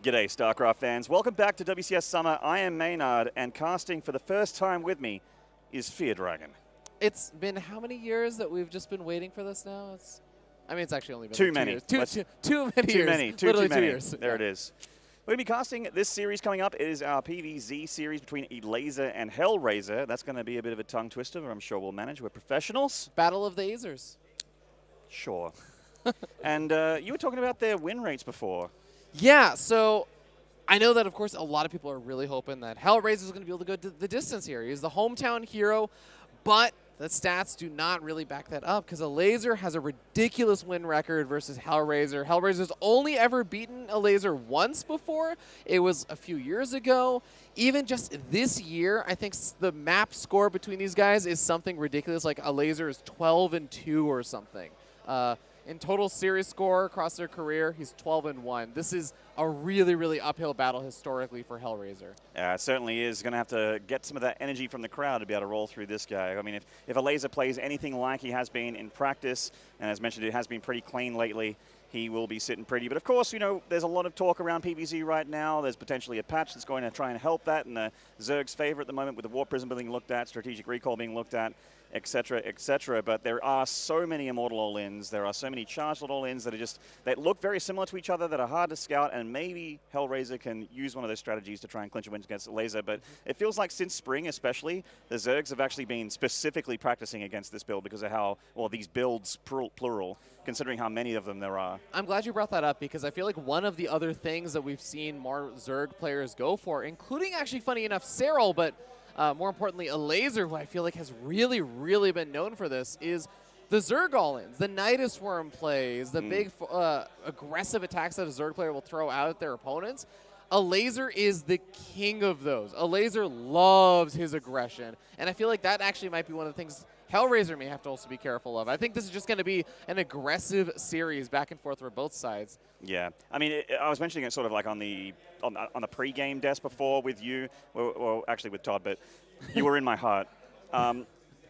G'day, Starcraft fans. Welcome back to WCS Summer. I am Maynard, and casting for the first time with me is Fear Dragon. It's been how many years that we've just been waiting for this now? It's actually only been Too like many. 2 years. Too many Too years. many. Literally Too many. 2 years. There it is. We're going to be casting this series coming up. It is our PvZ series between Elazer and HellraiseR. That's going to be a bit of a tongue twister, but I'm sure we'll manage. We're professionals. Battle of the Azers. Sure. And you were talking about their win rates before. Yeah, so I know that, of course, a lot of people are really hoping that HellraiseR is going to be able to go the distance here. He's the hometown hero, but the stats do not really back that up because Elazer has a ridiculous win record versus HellraiseR. HellraiseR's only ever beaten Elazer once before. It was a few years ago. Even just this year, I think the map score between these guys is something ridiculous, like Elazer is 12-2 or something. In total series score across their career, he's 12-1. This is a really, really uphill battle historically for HellraiseR. Yeah, it certainly is. Going to have to get some of that energy from the crowd to be able to roll through this guy. I mean, if Elazer plays anything like he has been in practice, and as mentioned, it has been pretty clean lately, he will be sitting pretty. But of course, you know, there's a lot of talk around PvZ right now. There's potentially a patch that's going to try and help that in the Zerg's favor at the moment with the Warp Prism being looked at, Strategic Recall being looked at, etc., etc. But there are so many Immortal all-ins, there are so many charged all-ins that look very similar to each other, that are hard to scout, and maybe HellraiseR can use one of those strategies to try and clinch a win against Elazer. But it feels like since spring especially, the Zergs have actually been specifically practicing against this build because of how, well, these builds, plural, considering how many of them there are. I'm glad you brought that up because I feel like one of the other things that we've seen more Zerg players go for, including actually, funny enough, Serral, but more importantly, Elazer, who I feel like has really, really been known for this, is the Zerg all-ins, the Nidus Worm plays, the big aggressive attacks that a Zerg player will throw out at their opponents. Elazer is the king of those. Elazer loves his aggression, and I feel like that actually might be one of the things HellraiseR may have to also be careful of. I think this is just going to be an aggressive series back and forth for both sides. Yeah, I mean, I was mentioning it sort of like on the pre-game desk before with you, well, actually with Todd, but you were in my heart.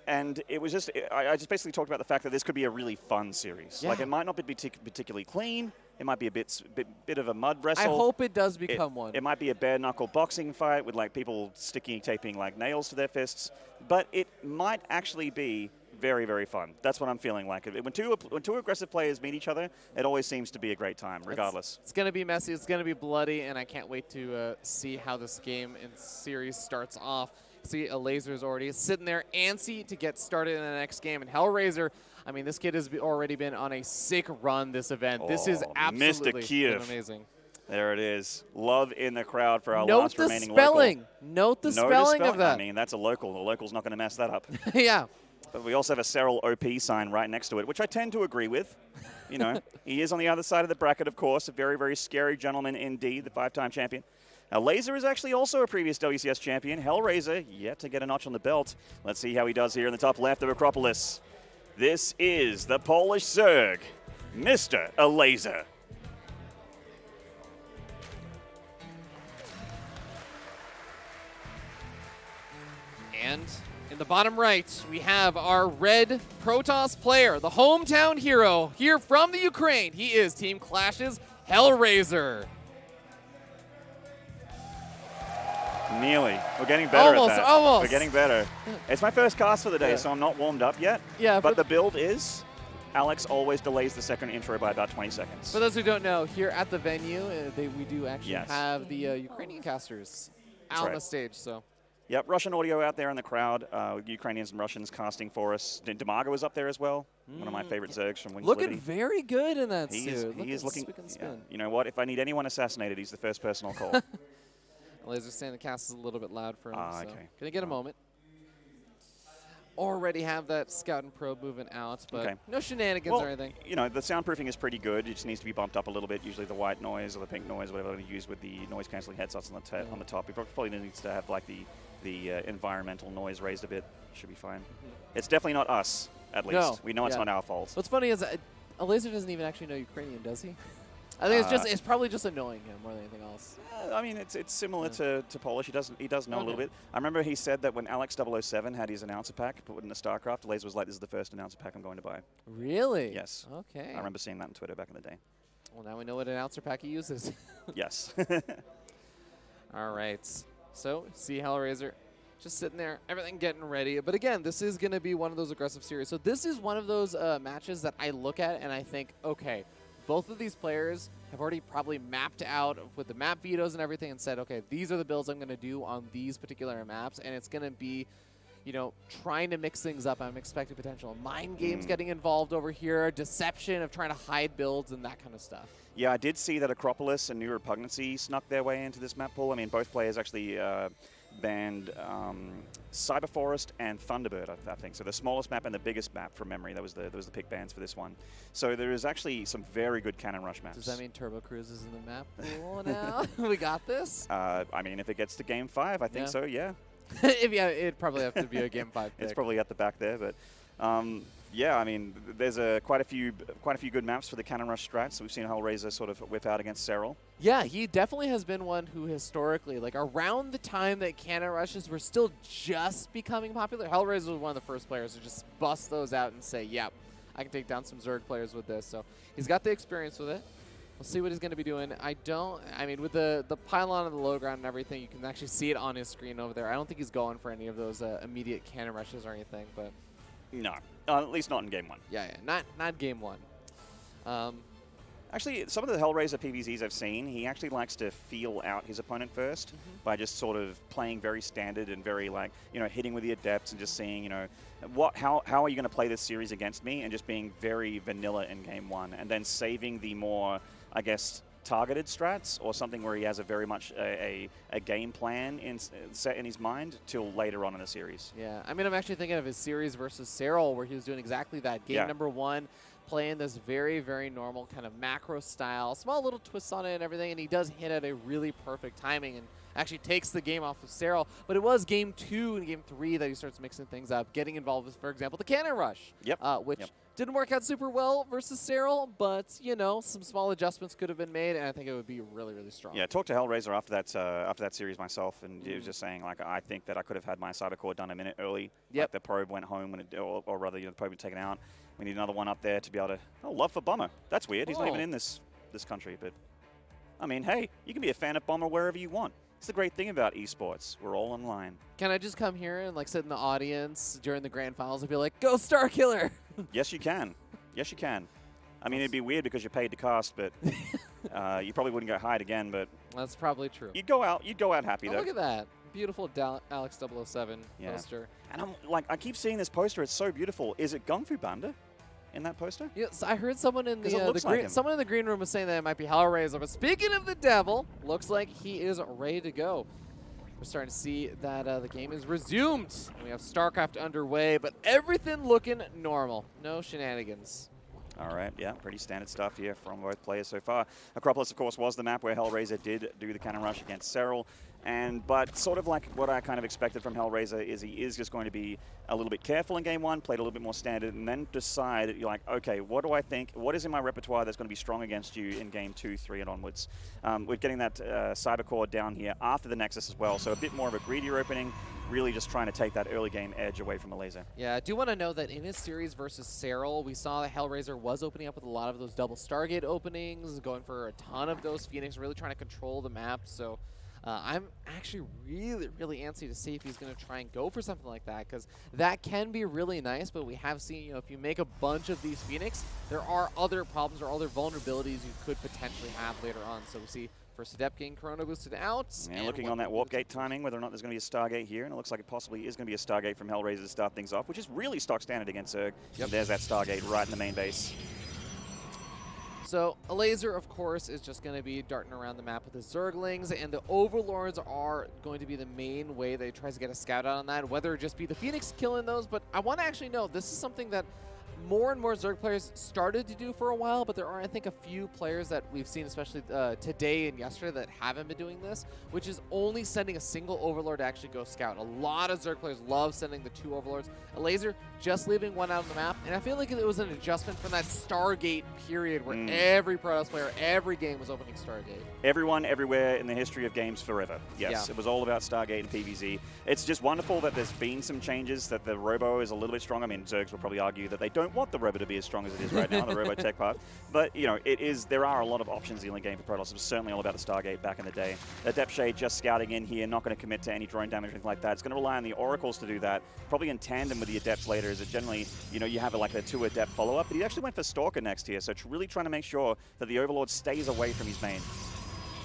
And it was just, I just basically talked about the fact that this could be a really fun series. Yeah. Like, it might not be particularly clean. It might be a bit of a mud wrestle. I hope it does become one. It might be a bare-knuckle boxing fight with, like, people taping, like, nails to their fists. But it might actually be very, very fun. That's what I'm feeling like. When two aggressive players meet each other, it always seems to be a great time, regardless. It's going to be messy. It's going to be bloody, and I can't wait to see how this game and series starts off. See, Elazer is already sitting there antsy to get started in the next game. And HellraiseR, I mean, this kid has already been on a sick run this event. This is absolutely amazing. There it is. Love in the crowd for our last remaining local. Note the spelling of that. I mean, that's a local. The local's not going to mess that up. Yeah. But we also have a Serral OP sign right next to it, which I tend to agree with. You know, he is on the other side of the bracket, of course. A very, very scary gentleman indeed, the 5-time champion. Elazer is actually also a previous WCS champion. HellraiseR yet to get a notch on the belt. Let's see how he does here in the top left of Acropolis. This is the Polish Zerg, Mr. Elazer. And in the bottom right, we have our red Protoss player, the hometown hero, here from the Ukraine. He is Team Clash's HellraiseR. Nearly. We're getting better at that. Almost. We're getting better. It's my first cast for the day, so I'm not warmed up yet. Yeah, but the build is, Alex always delays the second intro by about 20 seconds. For those who don't know, here at the venue, we do actually have the Ukrainian casters out on the stage. So. Yep, Russian audio out there in the crowd. Ukrainians and Russians casting for us. Demago was up there as well. One of my favorite Zergs from Wings of Liberty. Looking very good in that suit. He is looking. Yeah, you know what? If I need anyone assassinated, he's the first person I'll call. Elazer saying the cast is a little bit loud for him. So. Okay. Can I get a moment? Already have that scout and probe moving out, but no shenanigans or anything. You know, the soundproofing is pretty good. It just needs to be bumped up a little bit. Usually the white noise or the pink noise, whatever they use with the noise-canceling headsets on the top. It probably needs to have like the environmental noise raised a bit. Should be fine. It's definitely not us, at least. No. We know it's not our fault. What's funny is Elazer doesn't even actually know Ukrainian, does he? I think it's probably just annoying him more than anything else. I mean, it's similar to Polish. He does know a little bit. I remember he said that when Alex 007 had his announcer pack put in the Starcraft, Elazer was like, "This is the first announcer pack I'm going to buy." Really? Yes. Okay. I remember seeing that on Twitter back in the day. Well, now we know what announcer pack he uses. Yes. All right. So, see HellraiseR just sitting there, everything getting ready. But again, this is going to be one of those aggressive series. So this is one of those matches that I look at and I think, okay, both of these players have already probably mapped out with the map vetoes and everything and said, okay, these are the builds I'm going to do on these particular maps. And it's going to be, you know, trying to mix things up. I'm expecting potential mind games getting involved over here, deception of trying to hide builds and that kind of stuff. Yeah, I did see that Acropolis and New Repugnancy snuck their way into this map pool. I mean, both players actually banned Cyber Forest and Thunderbird, I think. So the smallest map and the biggest map from memory. That was the pick bans for this one. So there is actually some very good Cannon Rush maps. Does that mean Turbo Cruise is in the map pool now? We got this? I mean, if it gets to Game 5, I think so, yeah. Yeah, it'd probably have to be a Game 5 pick. It's probably at the back there, but yeah, I mean, there's quite a few good maps for the Cannon Rush strats. So we've seen HellraiseR sort of whip out against Serral. Yeah, he definitely has been one who historically, like around the time that Cannon Rushes were still just becoming popular, HellraiseR was one of the first players to just bust those out and say, yep, I can take down some Zerg players with this. So he's got the experience with it. We'll see what he's going to be doing. I mean, with the pylon and the low ground and everything, you can actually see it on his screen over there. I don't think he's going for any of those immediate Cannon Rushes or anything, but... No, at least not in Game 1. Yeah, not Game 1. Actually, some of the HellraiseR PvZs I've seen, he actually likes to feel out his opponent first by just sort of playing very standard and very, like, you know, hitting with the adepts and just seeing, you know, how are you going to play this series against me, and just being very vanilla in Game 1, and then saving the more, I guess, targeted strats or something where he has a very much a game plan set in his mind till later on in the series. Yeah, I mean, I'm actually thinking of his series versus Serral where he was doing exactly that. Game number 1, playing this very, very normal kind of macro style, small little twists on it and everything, and he does hit at a really perfect timing and actually takes the game off of Serral. But it was Game 2 and Game 3 that he starts mixing things up, getting involved with, for example, the Cannon Rush, which didn't work out super well versus Serral, but, you know, some small adjustments could have been made, and I think it would be really, really strong. Yeah, I talked to HellraiseR after that series myself, and he was just saying, like, I think that I could have had my cyber core done a minute early. Like the probe went home, when or rather, you know, the probe was taken out. We need another one up there to be able to... Oh, love for Bomber. That's weird. He's not even in this country, but... I mean, hey, you can be a fan of Bomber wherever you want. It's the great thing about esports. We're all online. Can I just come here and, like, sit in the audience during the grand finals and be like, go Starkiller? Yes, you can. Yes, you can. I mean, it'd be weird because you're paid to cast, but you probably wouldn't get hired again, but... That's probably true. You'd go out happy, though. Look at that. Beautiful Alex 007 poster. And I'm like, I keep seeing this poster. It's so beautiful. Is it Gung Fu Banda in that poster? Yes, I heard someone in someone in the green room was saying that it might be HellraiseR. But speaking of the devil, looks like he is ready to go. We're starting to see that the game is resumed. And we have Starcraft underway, but everything looking normal. No shenanigans. All right, yeah, pretty standard stuff here from both players so far. Acropolis, of course, was the map where HellraiseR did do the Cannon Rush against Serral. But sort of like what I kind of expected from HellraiseR is he is just going to be a little bit careful in Game 1, played a little bit more standard, and then decide, you're like, okay, what do I think? What is in my repertoire that's going to be strong against you in Game 2, 3, and onwards? We're getting that Cyber Core down here after the Nexus as well, so a bit more of a greedier opening, really just trying to take that early game edge away from Elazer. Yeah, I do want to know that in his series versus Serral, we saw that HellraiseR was opening up with a lot of those double Stargate openings, going for a ton of those Phoenix, really trying to control the map, so... I'm actually really antsy to see if he's going to try and go for something like that, because that can be really nice, but we have seen, you know, if you make a bunch of these Phoenix, there are other problems or other vulnerabilities you could potentially have later on. So we see first Adept getting Corona boosted out. And looking on that Warp Gate timing, whether or not there's going to be a Stargate here, and it looks like it possibly is going to be a Stargate from HellraiseR to start things off, which is really stock standard against Zerg. Yep. There's that Stargate right in the main base. So Elazer, of course, is just going to be darting around the map with the Zerglings, and the Overlords are going to be the main way that he tries to get a scout out on that, whether it just be the Phoenix killing those. But I want to actually know, this is something that more and more Zerg players started to do for a while, but there are, I think, a few players that we've seen, especially today and yesterday, that haven't been doing this, which is only sending a single Overlord to actually go scout. A lot of Zerg players love sending the 2 Overlords. Elazer just leaving one out on the map, and I feel like it was an adjustment from that Stargate period where every Protoss player, every game was opening Stargate. Everyone, everywhere in the history of games forever. Yes, it was all about Stargate and PvZ. It's just wonderful that there's been some changes, that the Robo is a little bit stronger. I mean, Zergs will probably argue that they don't don't want the Robo to be as strong as it is right now on the Robotech path. But, you know, there are a lot of options in the early game for Protoss. It was certainly all about the Stargate back in the day. Adept Shade just scouting in here, not going to commit to any drone damage or anything like that. It's going to rely on the Oracles to do that, probably in tandem with the Adepts later, as it generally, you know, you have like a 2 Adept follow-up. But he actually went for Stalker next here, so really trying to make sure that the Overlord stays away from his main.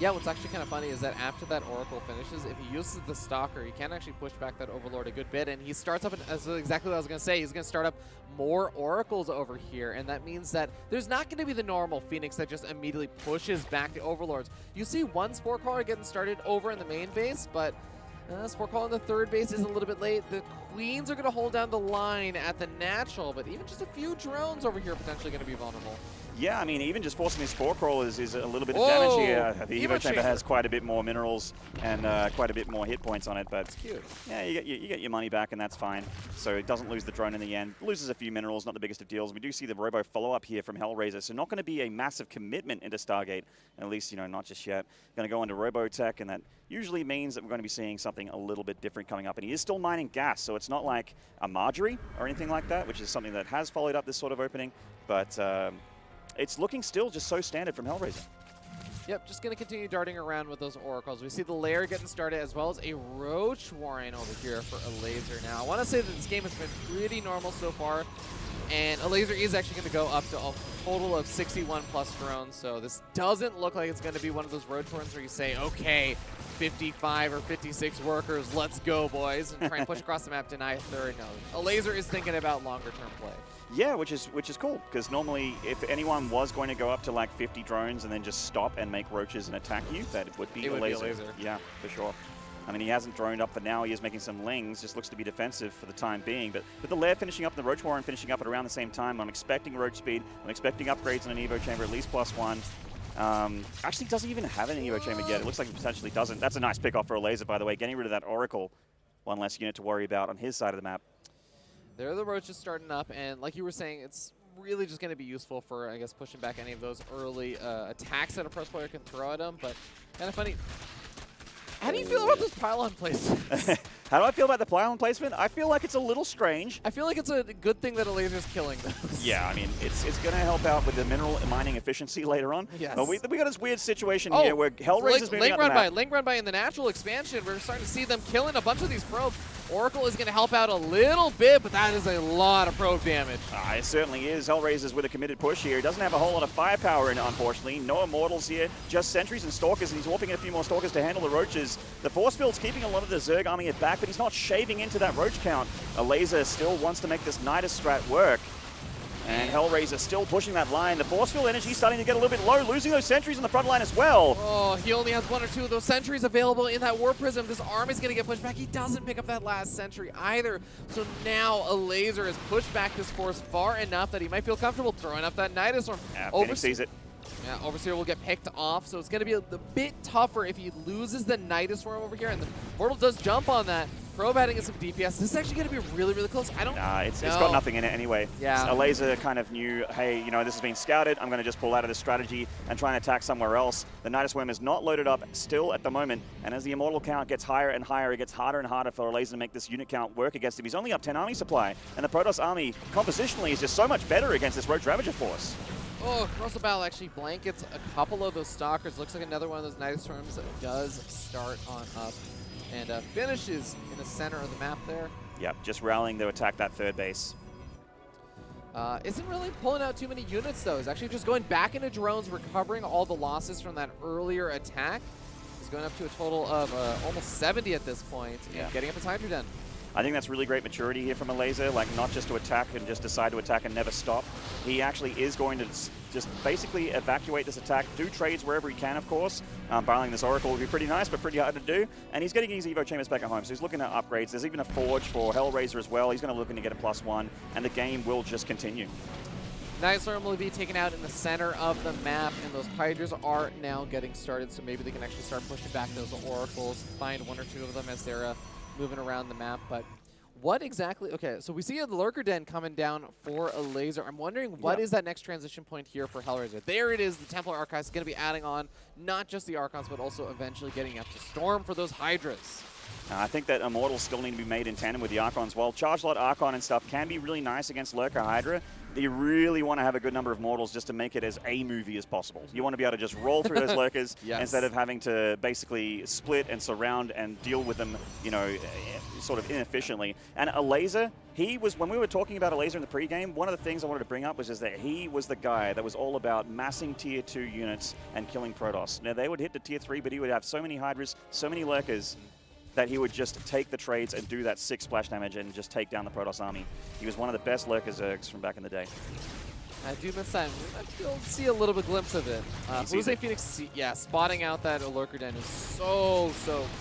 Yeah, what's actually kind of funny is that after that Oracle finishes, if he uses the Stalker, he can actually push back that Overlord a good bit, and he starts up, that's exactly what I was going to say, he's going to start up more Oracles over here, and that means that there's not going to be the normal Phoenix that just immediately pushes back the Overlords. You see one Spore Caller getting started over in the main base, but Spore Caller in the third base is a little bit late. The Queens are going to hold down the line at the natural, but even just a few drones over here are potentially going to be vulnerable. Yeah, I mean, even just forcing his Spore Crawl is a little bit of damage here. The Evo Chamber has quite a bit more minerals and quite a bit more hit points on it, but it's cute. Yeah, you get your money back, and that's fine. So it doesn't lose the drone in the end. Loses a few minerals, not the biggest of deals. We do see the Robo follow-up here from HellraiseR, so not going to be a massive commitment into Stargate, at least, you know, not just yet. Going to go into Robotech, and that usually means that we're going to be seeing something a little bit different coming up. And he is still mining gas, so it's not like a Marjorie or anything like that, which is something that has followed up this sort of opening, but it's looking still just so standard from HellraiseR. Yep, just going to continue darting around with those Oracles. We see the Lair getting started, as well as a Roach Warren over here for Elazer. Now, I want to say that this game has been pretty normal so far, and Elazer is actually going to go up to a total of 61 plus drones, so this doesn't look like it's going to be one of those Roach Warrens where you say, okay, 55 or 56 workers, let's go, boys, and try and push across the map, deny a third. No, Elazer is thinking about longer-term play. Yeah, which is cool, because normally if anyone was going to go up to like 50 drones and then just stop and make roaches and attack you, that would be Elazer. Yeah, for sure. I mean, he hasn't droned up for now. He is making some lings, just looks to be defensive for the time being. But with the Lair finishing up and the Roach Warren finishing up at around the same time, I'm expecting Roach speed. I'm expecting upgrades on an Evo Chamber, at least +1. Actually doesn't even have an Evo Chamber yet. It looks like he potentially doesn't. That's a nice pick-off for Elazer, by the way, getting rid of that Oracle. One less unit to worry about on his side of the map. There are the Roaches starting up, and like you were saying, it's really just going to be useful for, I guess, pushing back any of those early attacks that a Pro player can throw at him, but kind of funny. How do you feel about those pylon placements? How do I feel about the pylon placement? I feel like it's a little strange. I feel like it's a good thing that Elazer's killing those. Yeah, I mean, it's going to help out with the mineral mining efficiency later on. Yes. But we got this weird situation here where HellraiseR's moving up the map. Link run by in the natural expansion. We're starting to see them killing a bunch of these probes. Oracle is going to help out a little bit, but that is a lot of probe damage. It certainly is. HellraiseR's with a committed push here. He doesn't have a whole lot of firepower in it, unfortunately. No Immortals here, just Sentries and Stalkers, and he's warping in a few more Stalkers to handle the Roaches. The Force Field's keeping a lot of the Zerg army at back, but he's not shaving into that Roach count. Elazer still wants to make this Nidus strat work. And HellraiseR still pushing that line. The Force Field energy starting to get a little bit low, losing those Sentries on the front line as well. Oh, he only has 1 or 2 of those Sentries available in that War Prism. This army's going to get pushed back. He doesn't pick up that last Sentry either. So now Elazer has pushed back this force far enough that he might feel comfortable throwing up that Nidus Storm. Yeah, Phoenix sees it. Yeah, Overseer will get picked off, so it's going to be a bit tougher if he loses the Nidus Storm over here, and the Mortal does jump on that. Probe adding in some DPS. This is actually going to be really, really close. I don't know. It's got nothing in it anyway. Yeah. Elazer kind of knew, hey, you know, this has been scouted. I'm going to just pull out of this strategy and try and attack somewhere else. The Nidus Worm is not loaded up still at the moment, and as the Immortal count gets higher and higher, it gets harder and harder for Elazer to make this unit count work against him. He's only up 10 army supply, and the Protoss army compositionally is just so much better against this Roach Ravager force. Oh, Corrosive Battle actually blankets a couple of those Stalkers. Looks like another one of those Nidus Storms does start on up and finishes in the center of the map there. Yep, just rallying to attack that third base. Isn't really pulling out too many units, though. He's actually just going back into drones, recovering all the losses from that earlier attack. He's going up to a total of almost 70 at this point, and getting up his Hydra Den. I think that's really great maturity here from Elazer, like not just to attack and just decide to attack and never stop. He actually is going to just basically evacuate this attack, do trades wherever he can, of course. Barreling this Oracle would be pretty nice, but pretty hard to do. And he's getting his Evo Chambers back at home, so he's looking at upgrades. There's even a Forge for HellraiseR as well. He's going to look to get a +1, and the game will just continue. Nidus Storm will be taken out in the center of the map, and those Hydras are now getting started, so maybe they can actually start pushing back those Oracles, find 1 or 2 of them as they're moving around the map. But what exactly? Okay, so we see a Lurker Den coming down for Elazer. I'm wondering what is that next transition point here for HellraiseR. There it is. The Templar Archives is going to be adding on not just the Archons, but also eventually getting up to Storm for those Hydras. I think that Immortals still need to be made in tandem with the Archons. While Charge Lot Archon and stuff can be really nice against Lurker Hydra, you really want to have a good number of mortals just to make it as a movie as possible. You want to be able to just roll through those lurkers instead of having to basically split and surround and deal with them, you know, sort of inefficiently. And Elazer, he was, when we were talking about Elazer in the pregame, one of the things I wanted to bring up was just that he was the guy that was all about massing tier 2 units and killing Protoss. Now, they would hit the tier 3, but he would have so many Hydras, so many lurkers, that he would just take the trades and do that 6 splash damage and just take down the Protoss army. He was one of the best lurker Zergs from back in the day. I do miss that. You'll see a little bit glimpse of it. Blue Phoenix, yeah, spotting out that lurker den is so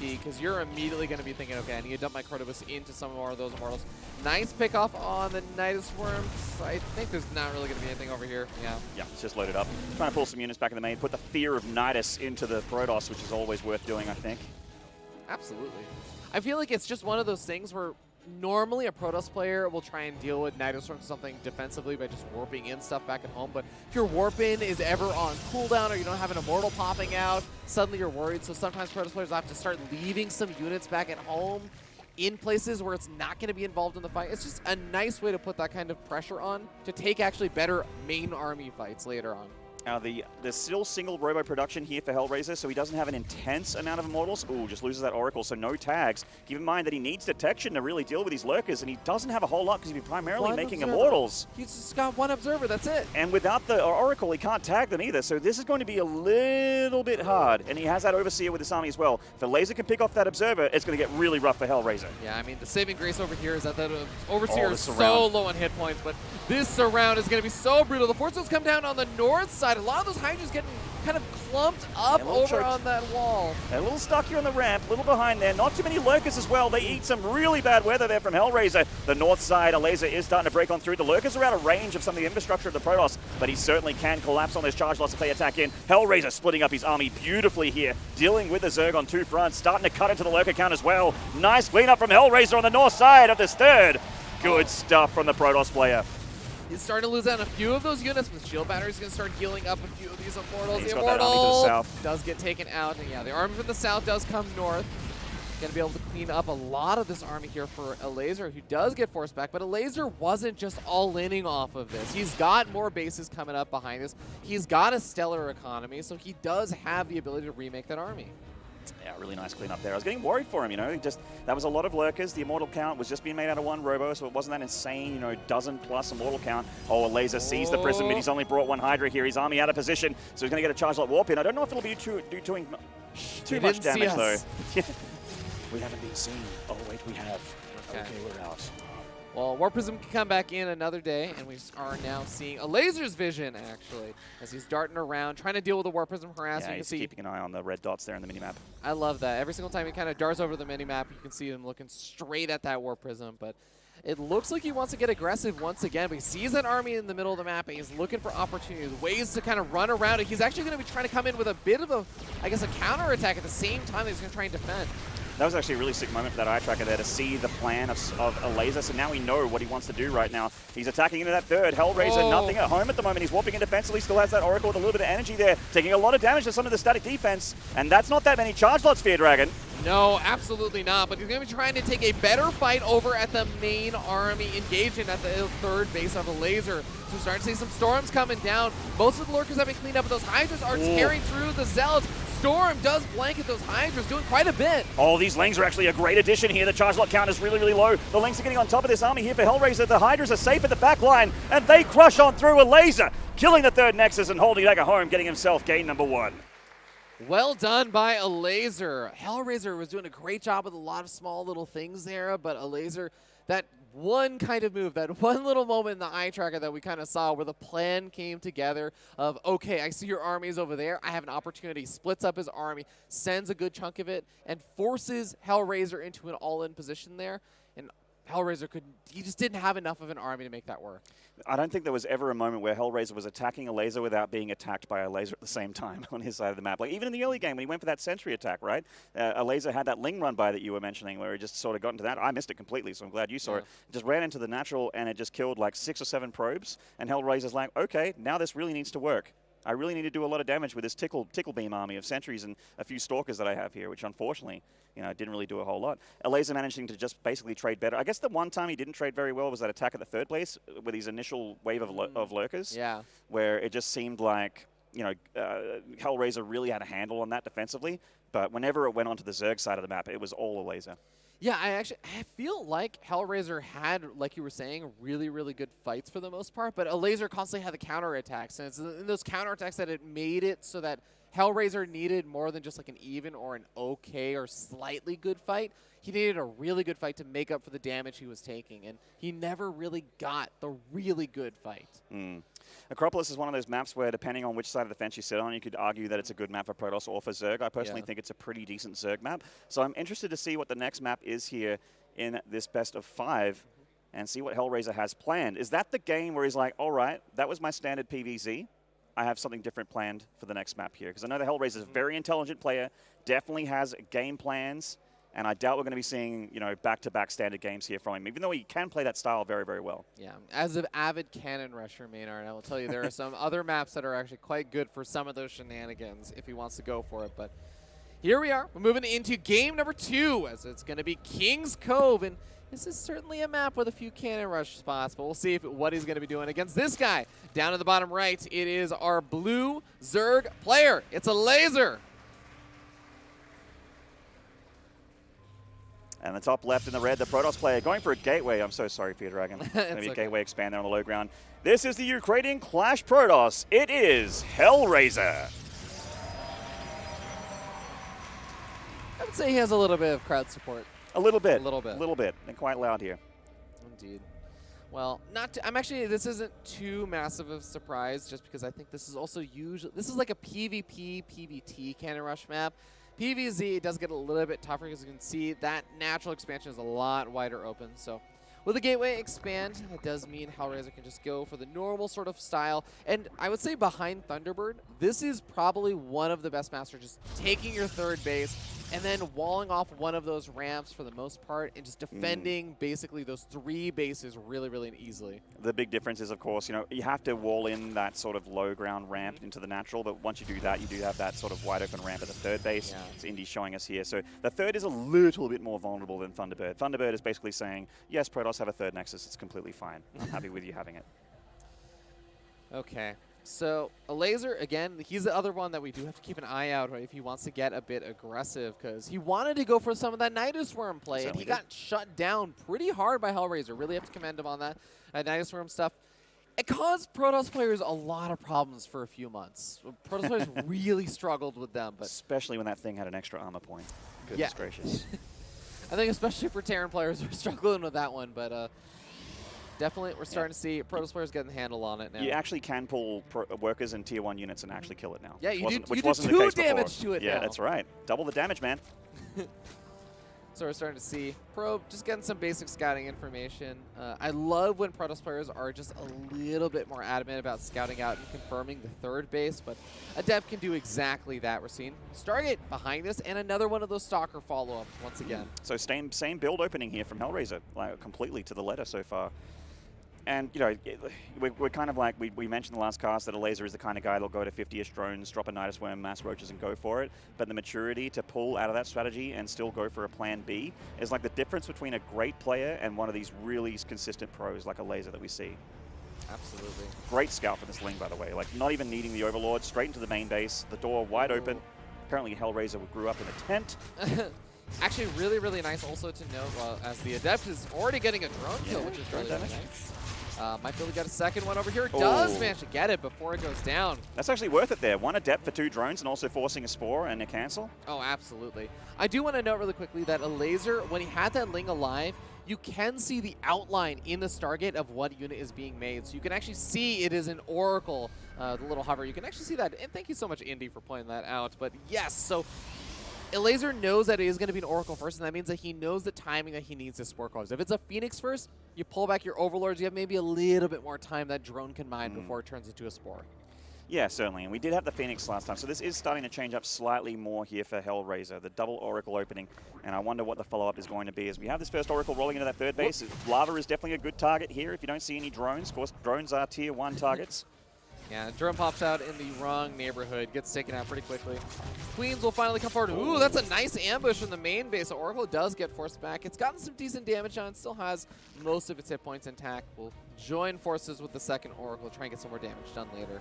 key, because you're immediately going to be thinking, okay, I need to dump my Crotobus into some more of those Immortals. Nice pick off on the Nidus Worm. I think there's not really going to be anything over here. Yeah, it's just loaded up. Trying to pull some units back in the main, put the fear of Nidus into the Protoss, which is always worth doing, I think. Absolutely. I feel like it's just one of those things where normally a Protoss player will try and deal with Nidus or something defensively by just warping in stuff back at home, but if your warp in is ever on cooldown or you don't have an Immortal popping out, suddenly you're worried. So sometimes Protoss players have to start leaving some units back at home in places where it's not going to be involved in the fight. It's just a nice way to put that kind of pressure on to take actually better main army fights later on. Now, there's still single robo production here for HellraizeR, so he doesn't have an intense amount of Immortals. Ooh, just loses that Oracle, so no tags. Keep in mind that he needs detection to really deal with these lurkers, and he doesn't have a whole lot because he's primarily making Immortals. He's just got one Observer, that's it. And without the Oracle, he can't tag them either, so this is going to be a little bit hard. And he has that Overseer with this army as well. If Elazer can pick off that Observer, it's going to get really rough for HellraizeR. Yeah, I mean, the saving grace over here is that the Overseer is so low on hit points, but this surround is going to be so brutal. The Force Fields come down on the north side. A lot of those Hydras getting kind of clumped up over on that wall. A little stuck here on the ramp, a little behind there. Not too many lurkers as well. They eat some really bad weather there from HellraizeR. The north side, Elazer is starting to break on through. The lurkers are out of range of some of the infrastructure of the Protoss, but he certainly can collapse on those charge lots if they attack in. HellraizeR splitting up his army beautifully here, dealing with the Zerg on 2 fronts, starting to cut into the lurker count as well. Nice cleanup from HellraizeR on the north side of this third. Good stuff from the Protoss player. He's starting to lose out on a few of those units, but Shield Battery's going to start healing up a few of these Immortals. He's the got that army to the south. Does get taken out, and yeah, the army from the south does come north. Going to be able to clean up a lot of this army here for Elazer, who does get forced back, but Elazer wasn't just all-inning off of this. He's got more bases coming up behind this. He's got a stellar economy, so he does have the ability to remake that army. Yeah, really nice cleanup there. I was getting worried for him, you know. That was a lot of lurkers. The Immortal count was just being made out of 1 Robo, so it wasn't that insane, you know, dozen-plus Immortal count. Oh, Elazer sees the Prism, but he's only brought 1 Hydra here. His army out of position, so he's going to get a charge lot warp in. I don't know if it'll be too much damage, though. We haven't been seen. Oh, wait, we have. Okay, we're out. Well, War Prism can come back in another day, and we are now seeing Elazer's vision, actually, as he's darting around, trying to deal with the War Prism harassment. Yeah, he's keeping an eye on the red dots there in the minimap. I love that. Every single time he kind of darts over the minimap, you can see him looking straight at that War Prism, but it looks like he wants to get aggressive once again, but he sees that army in the middle of the map, and he's looking for opportunities, ways to kind of run around it. He's actually going to be trying to come in with a bit of a, I guess, a counterattack at the same time that he's going to try and defend. That was actually a really sick moment for that eye tracker there to see the plan of Elazer. So now we know what he wants to do right now. He's attacking into that third. HellraizeR, nothing at home at the moment. He's warping in defensively, still has that Oracle with a little bit of energy there, taking a lot of damage to some of the static defense. And that's not that many charge lots, Fear Dragon. No, absolutely not. But he's going to be trying to take a better fight over at the main army, engaging at the third base of Elazer. So we're starting to see some storms coming down. Most of the lurkers have been cleaned up, but those Hydras are tearing through the Zealots. Storm does blanket those Hydras, doing quite a bit. Oh, these Lings are actually a great addition here. The charge lot count is really, really low. The Lings are getting on top of this army here for HellraizeR. The Hydras are safe at the back line, and they crush on through Elazer, killing the third Nexus and holding back at home, getting himself game number 1. Well done by Elazer. HellraizeR was doing a great job with a lot of small little things there, but Elazer, that one kind of move, that one little moment in the eye tracker that we kind of saw where the plan came together of, okay, I see your armies over there, I have an opportunity, splits up his army, sends a good chunk of it, and forces HellraizeR into an all-in position there. And HellraizeR he just didn't have enough of an army to make that work. I don't think there was ever a moment where HellraizeR was attacking Elazer without being attacked by Elazer at the same time on his side of the map. Like even in the early game when he went for that sentry attack, right? Elazer had that Ling run by that you were mentioning where he just sort of got into that. I missed it completely, so I'm glad you saw it. Just ran into the natural and it just killed like 6 or 7 probes. And HellraizeR's like, okay, now this really needs to work. I really need to do a lot of damage with this tickle beam army of sentries and a few stalkers that I have here, which unfortunately, didn't really do a whole lot. Elazer managing to just basically trade better. I guess the one time he didn't trade very well was that attack at the third place with his initial wave of lurkers. Yeah. Where it just seemed like, HellraiseR really had a handle on that defensively. But whenever it went onto the Zerg side of the map, it was all Elazer. Yeah, I feel like HellraiseR had, like you were saying, really, really good fights for the most part, but Elazer constantly had the counterattacks, and it's in those counterattacks that it made it so that HellraiseR needed more than just like an even or an okay or slightly good fight. He needed a really good fight to make up for the damage he was taking, and he never really got the really good fight. Acropolis is one of those maps where, depending on which side of the fence you sit on, you could argue that it's a good map for Protoss or for Zerg. I personally think it's a pretty decent Zerg map. So I'm interested to see what the next map is here in this best of 5 and see what HellraiseR has planned. Is that the game where he's like, all right, that was my standard PvZ. I have something different planned for the next map here? Because I know the HellraiseR is a very intelligent player, definitely has game plans, and I doubt we're going to be seeing, back-to-back standard games here from him, even though he can play that style very, very well. Yeah, as an avid cannon rusher, Maynard, I will tell you there are some other maps that are actually quite good for some of those shenanigans if he wants to go for it. But here we are. We're moving into game number 2, as it's going to be King's Cove. And this is certainly a map with a few cannon rush spots, but we'll see what he's going to be doing against this guy. Down in the bottom right, it is our blue Zerg player. It's Elazer. And the top left in the red, the Protoss player going for a gateway. I'm so sorry, Fear Dragon. Maybe a gateway expand there on the low ground. This is the Ukrainian Clash Protoss. It is HellraiseR. I would say he has a little bit of crowd support. A little bit. A little bit. A little bit. And quite loud here. Indeed. Well, this isn't too massive of a surprise, just because I think this is also this is like a PvP, PvT cannon rush map. PvZ does get a little bit tougher, because you can see that natural expansion is a lot wider open. So with the gateway expand, it does mean HellraiseR can just go for the normal sort of style. And I would say behind Thunderbird, this is probably one of the best masters, just taking your third base and then walling off one of those ramps for the most part and just defending basically those 3 bases really, really easily. The big difference is, of course, you have to wall in that sort of low ground ramp into the natural, but once you do that, you do have that sort of wide open ramp at the third base. Yeah. It's Indy showing us here. So the third is a little bit more vulnerable than Thunderbird. Thunderbird is basically saying, yes, Protoss have a third nexus. It's completely fine. I'm happy with you having it. Okay. So Elazer, again, he's the other one that we do have to keep an eye out, right, if he wants to get a bit aggressive, because he wanted to go for some of that Nidus Worm play, and he got shut down pretty hard by HellraiseR. Really have to commend him on that Nidus Worm stuff. It caused Protoss players a lot of problems for a few months. Protoss players really struggled with them, but especially when that thing had an extra armor point. Goodness gracious. I think especially for Terran players, we're struggling with that one, but definitely, we're starting to see Protoss players getting the handle on it now. You actually can pull workers in Tier 1 units and actually kill it now. Yeah, you do 2 wasn't damage to it now. Yeah, that's right. Double the damage, man. So we're starting to see Probe just getting some basic scouting information. I love when Protoss players are just a little bit more adamant about scouting out and confirming the third base, but Adept can do exactly that. We're seeing Stargate behind this and another one of those Stalker follow-ups once again. So same build opening here from HellraiseR, like completely to the letter so far. And, we're kind of like, we mentioned in the last cast that Elazer is the kind of guy that'll go to 50-ish drones, drop a Nidus Worm, mass roaches, and go for it. But the maturity to pull out of that strategy and still go for a plan B is like the difference between a great player and one of these really consistent pros like Elazer that we see. Absolutely. Great scout for this Ling, by the way. Like, not even needing the Overlord, straight into the main base, the door wide open. Apparently HellraiseR grew up in a tent. Actually, really, really nice also to note, as the Adept is already getting a drone kill, which is really, really nice. Might be able to get a second one over here. Does manage to get it before it goes down. That's actually worth it there. 1 Adept for 2 drones and also forcing a Spore and a cancel. Oh, absolutely. I do want to note really quickly that Elazer, when he had that Ling alive, you can see the outline in the Stargate of what unit is being made. So you can actually see it is an Oracle, the little hover. You can actually see that. And thank you so much, Indy, for pointing that out. But yes, so Elazer knows that it is going to be an Oracle first, and that means that he knows the timing that he needs to Spore cards. If it's a Phoenix first, you pull back your Overlords, you have maybe a little bit more time that drone can mine before it turns into a Spore. Yeah, certainly. And we did have the Phoenix last time, so this is starting to change up slightly more here for HellraiseR, the double Oracle opening. And I wonder what the follow-up is going to be as we have this first Oracle rolling into that third base. Lava is definitely a good target here if you don't see any drones. Of course, drones are Tier 1 targets. Yeah, drone pops out in the wrong neighborhood, gets taken out pretty quickly. Queens will finally come forward. Ooh, that's a nice ambush from the main base. So Oracle does get forced back. It's gotten some decent damage on, still has most of its hit points intact. Will join forces with the second Oracle, try and get some more damage done later.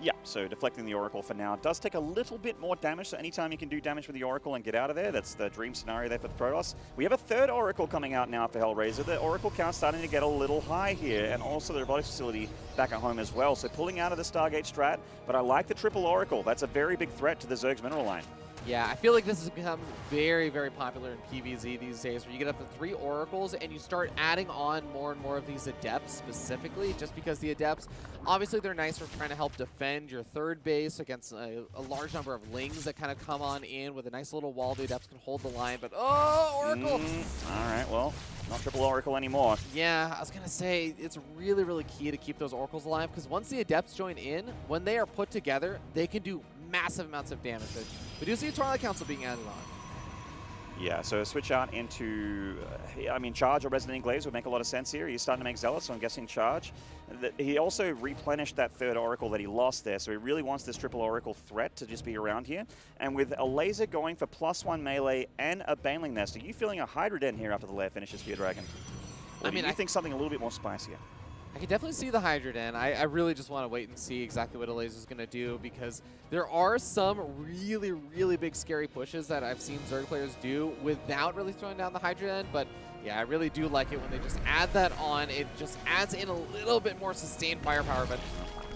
Yeah, so deflecting the Oracle for now does take a little bit more damage, so anytime you can do damage with the Oracle and get out of there, that's the dream scenario there for the Protoss. We have a third Oracle coming out now for HellraiseR. The Oracle count starting to get a little high here, and also the robotics facility back at home as well. So pulling out of the Stargate strat, but I like the triple Oracle. That's a very big threat to the Zerg's mineral line. Yeah, I feel like this has become very, very popular in PvZ these days, where you get up to 3 Oracles and you start adding on more and more of these Adepts specifically, just because the Adepts, obviously they're nice for trying to help defend your third base against a large number of Lings that kind of come on in with a nice little wall. The Adepts can hold the line, but oh, Oracle! All right, well, not triple Oracle anymore. Yeah, I was going to say, it's really, really key to keep those Oracles alive, because once the Adepts join in, when they are put together, they can do massive amounts of damage. We do see a Twilight Council being added on. Yeah, so switch out into, I mean, Charge or Resident Englaze would make a lot of sense here. He's starting to make Zealots, so I'm guessing Charge. He also replenished that third Oracle that he lost there, so he really wants this triple Oracle threat to just be around here. And with Elazer going for +1 melee and a Baneling Nest, are you feeling a Hydra Den here after the lair finishes for your Dragon? Or I mean, I think something a little bit more spicier? I can definitely see the Hydra Den. I really just want to wait and see exactly what Elazer is going to do, because there are some really, really big scary pushes that I've seen Zerg players do without really throwing down the Hydra Den. But yeah, I really do like it when they just add that on. It just adds in a little bit more sustained firepower. But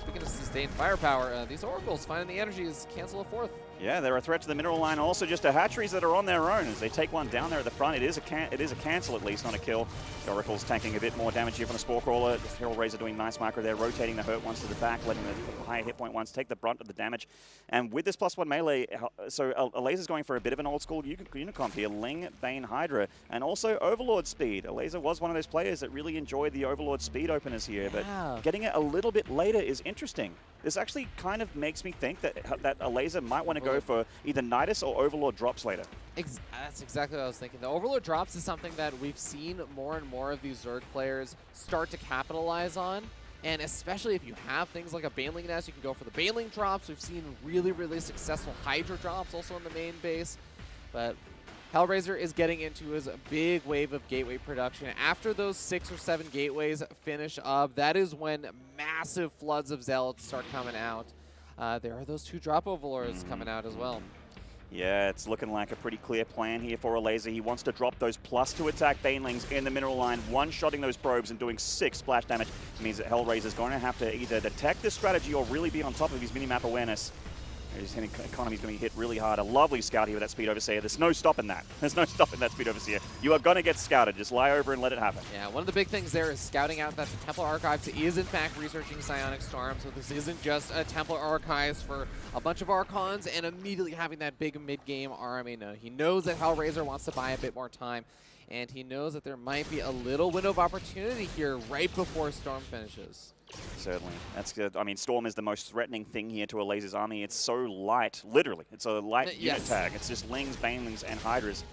speaking of sustained firepower, these Oracles finding the energy is cancel a 4th. Yeah, they're a threat to the mineral line. Also, just a hatcheries that are on their own as they take one down there at the front. It is a cancel at least, not a kill. The Oracle's tanking a bit more damage here from the Spore Crawler. HellraiseR doing nice micro there, rotating the hurt ones to the back, letting the higher hit point ones take the brunt of the damage. And with this +1 melee, so Elazer's going for a bit of an old school unicomp here. Ling, Bane, Hydra, and also Overlord speed. Elazer was one of those players that really enjoyed the Overlord speed openers here, but getting it a little bit later is interesting. This actually kind of makes me think that Elazer might want to go for either Nidus or Overlord drops later. That's exactly what I was thinking. The Overlord drops is something that we've seen more and more of these Zerg players start to capitalize on. And especially if you have things like a Baneling Nest, you can go for the Baneling drops. We've seen really, really successful Hydra drops also in the main base. But HellraiseR is getting into his big wave of gateway production. After those 6 or 7 gateways finish up, that is when massive floods of Zealots start coming out. There are those 2 drop Overlords coming out as well. Yeah, it's looking like a pretty clear plan here for Elazer. He wants to drop those +2 attack Banelings in the mineral line, one-shotting those probes and doing 6 splash damage. It means that HellraiseR's going to have to either detect this strategy or really be on top of his minimap awareness. His economy's going to be hit really hard. A lovely scout here with that Speed Overseer. There's no stopping that. There's no stopping that Speed Overseer. You are going to get scouted. Just lie over and let it happen. Yeah, one of the big things there is scouting out that the Templar Archives is in fact researching Psionic Storm, so this isn't just a Templar Archives for a bunch of Archons and immediately having that big mid-game army. No, he knows that HellraiseR wants to buy a bit more time, and he knows that there might be a little window of opportunity here right before Storm finishes. Certainly. That's good. I mean, Storm is the most threatening thing here to Elazer's army. It's so light, literally. It's a light unit tag. It's just Lings, Banelings, and Hydras.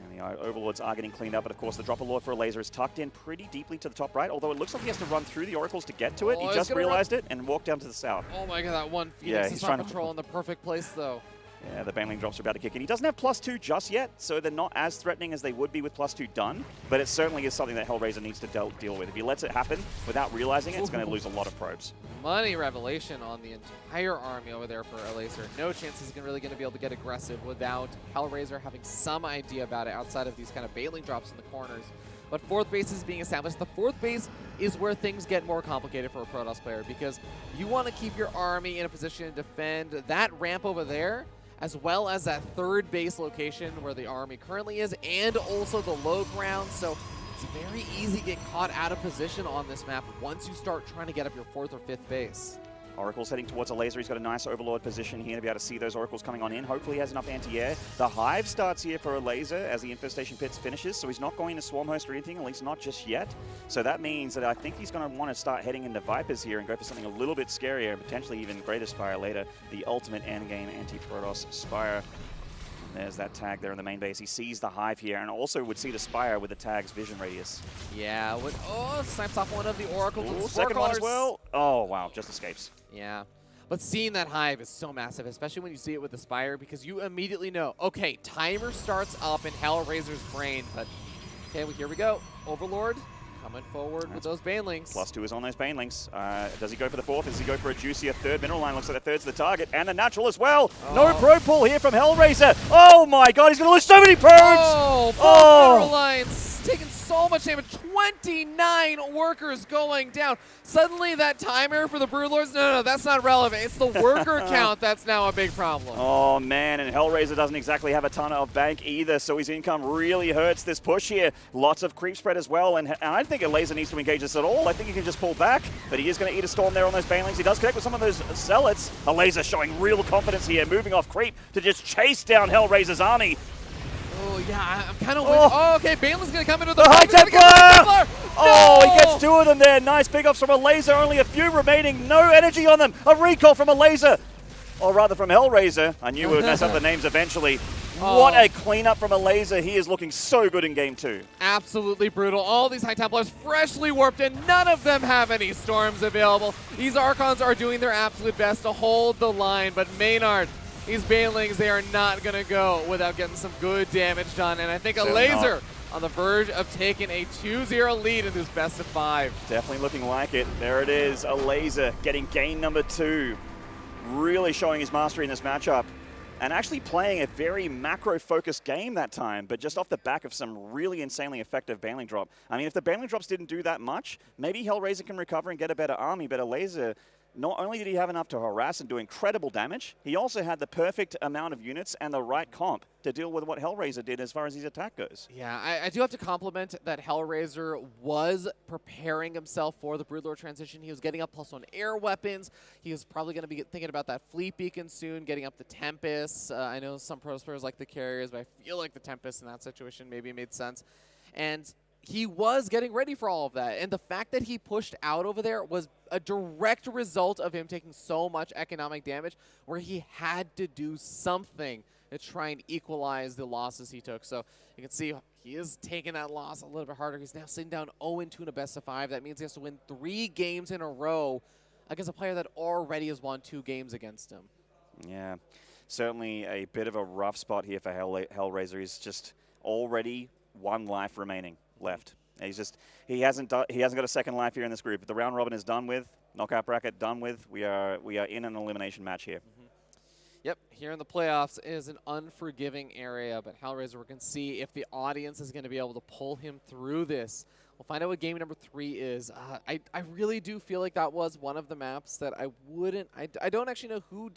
And the Overlords are getting cleaned up, but of course the Dropper Lord for Elazer is tucked in pretty deeply to the top right, although it looks like he has to run through the Oracles to get to it. He just realized it and walked down to the south. Oh my god, that one Phoenix is on patrol in the perfect place though. Yeah, the Baneling drops are about to kick in. He doesn't have +2 just yet, so they're not as threatening as they would be with +2 done, but it certainly is something that HellraiseR needs to deal with. If he lets it happen without realizing it, it's going to lose a lot of probes. Money revelation on the entire army over there for Elazer. No chance he's really going to be able to get aggressive without HellraiseR having some idea about it outside of these kind of Baneling drops in the corners. But 4th base is being established. The 4th base is where things get more complicated for a Protoss player, because you want to keep your army in a position to defend that ramp over there, as well as that 3rd base location where the army currently is, and also the low ground. So it's very easy to get caught out of position on this map once you start trying to get up your 4th or 5th base. Oracle's heading towards Elazer. He's got a nice Overlord position here to be able to see those Oracles coming on in. Hopefully he has enough anti-air. The Hive starts here for Elazer as the Infestation Pits finishes, so he's not going to Swarm Host or anything, at least not just yet. So that means that I think he's going to want to start heading into Vipers here and go for something a little bit scarier, potentially even Greater Spire later, the ultimate endgame anti-Protoss Spire. There's that tag there in the main base. He sees the hive here and also would see the Spire with the tag's vision radius. Yeah, snipes off one of the Oracles. Ooh, second one as well. Oh, wow, just escapes. Yeah. But seeing that hive is so massive, especially when you see it with the Spire, because you immediately know, okay, timer starts up in HellraiseR's brain, but okay, well, here we go. Overlord coming forward with those Banelings. +2 is on those Banelings. Does he go for the fourth? Does he go for a juicier third mineral line? Looks like the third's the target, and the natural as well. No pro pull here from HellraiseR. Oh my god, he's going to lose so many probes! Oh, both mineral lines taking so much damage. 29 workers going down. Suddenly that timer for the Broodlords, no, that's not relevant. It's the worker count that's now a big problem. Oh man, and HellraiseR doesn't exactly have a ton of bank either, so his income really hurts this push here. Lots of creep spread as well, and I don't think Elazer needs to engage this at all. I think he can just pull back, but he is going to eat a storm there on those Banelings. He does connect with some of those Zealots. Elazer showing real confidence here, moving off creep to just chase down HellraiseR's army. Oh, yeah, I'm kind of okay, Baneling's going to come into the High Templar! Oh, No! he gets 2 of them there. Nice pickups from Elazer. Only a few remaining. No energy on them. A recall from Elazer. Or rather from HellraiseR. I knew we would mess up the names eventually. What a cleanup from Elazer. He is looking so good in Game 2. Absolutely brutal. All these High Templars freshly warped, and none of them have any storms available. These Archons are doing their absolute best to hold the line, but Maynard, these Banelings, they are not going to go without getting some good damage done. And I think Elazer on the verge of taking a 2-0 lead in this best of 5. Definitely looking like it. There it is. Elazer getting game number 2. Really showing his mastery in this matchup. And actually playing a very macro-focused game that time, but just off the back of some really insanely effective Baneling drop. I mean, if the Baneling drops didn't do that much, maybe HellraiseR can recover and get a better army, but Elazer, not only did he have enough to harass and do incredible damage, he also had the perfect amount of units and the right comp to deal with what HellraiseR did as far as his attack goes. Yeah, I do have to compliment that HellraiseR was preparing himself for the Broodlord transition. He was getting up +1 air weapons. He was probably going to be thinking about that Fleet Beacon soon, getting up the Tempest. I know some pro players like the Carriers, but I feel like the Tempest in that situation maybe made sense. And he was getting ready for all of that. And the fact that he pushed out over there was a direct result of him taking so much economic damage where he had to do something to try and equalize the losses he took. So you can see he is taking that loss a little bit harder. He's now sitting down 0-2 in a best of 5. That means he has to win 3 games in a row against a player that already has won 2 games against him. Yeah, certainly a bit of a rough spot here for HellraiseR. He's just already 1 life remaining left. He hasn't got a second life here in this group. The round robin is done with, knockout bracket done with. We are in an elimination match here. Yep, here in the playoffs is an unforgiving area, but HellraiseR, we can see if the audience is going to be able to pull him through this. We'll find out what game number 3 is. I really do feel like that was one of the maps that I don't actually know who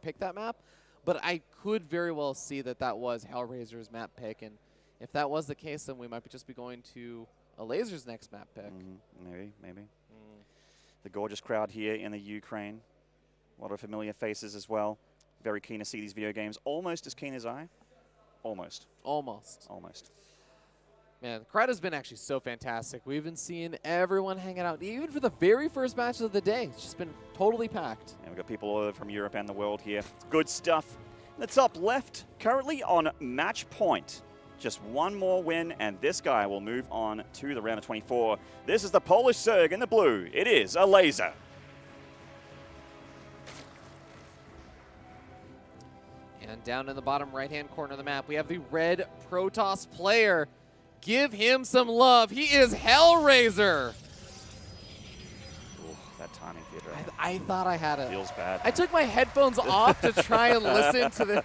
picked that map, but I could very well see that was HellraiseR's map pick, and if that was the case, then we might just be going to Elazer's next map pick. Maybe. The gorgeous crowd here in the Ukraine. A lot of familiar faces as well. Very keen to see these video games. Almost as keen as I. Almost. Man, the crowd has been actually so fantastic. We've been seeing everyone hanging out, even for the very first match of the day. It's just been totally packed. And we've got people all over from Europe and the world here. It's good stuff. The top left, currently on match point. Just 1 more win, and this guy will move on to the round of 24. This is the Polish Zerg in the blue. It is Elazer. And down in the bottom right-hand corner of the map, we have the red Protoss player. Give him some love. He is HellraiseR. Ooh, that timing theater. I thought I had it. Feels bad. I took my headphones off to try and listen to the...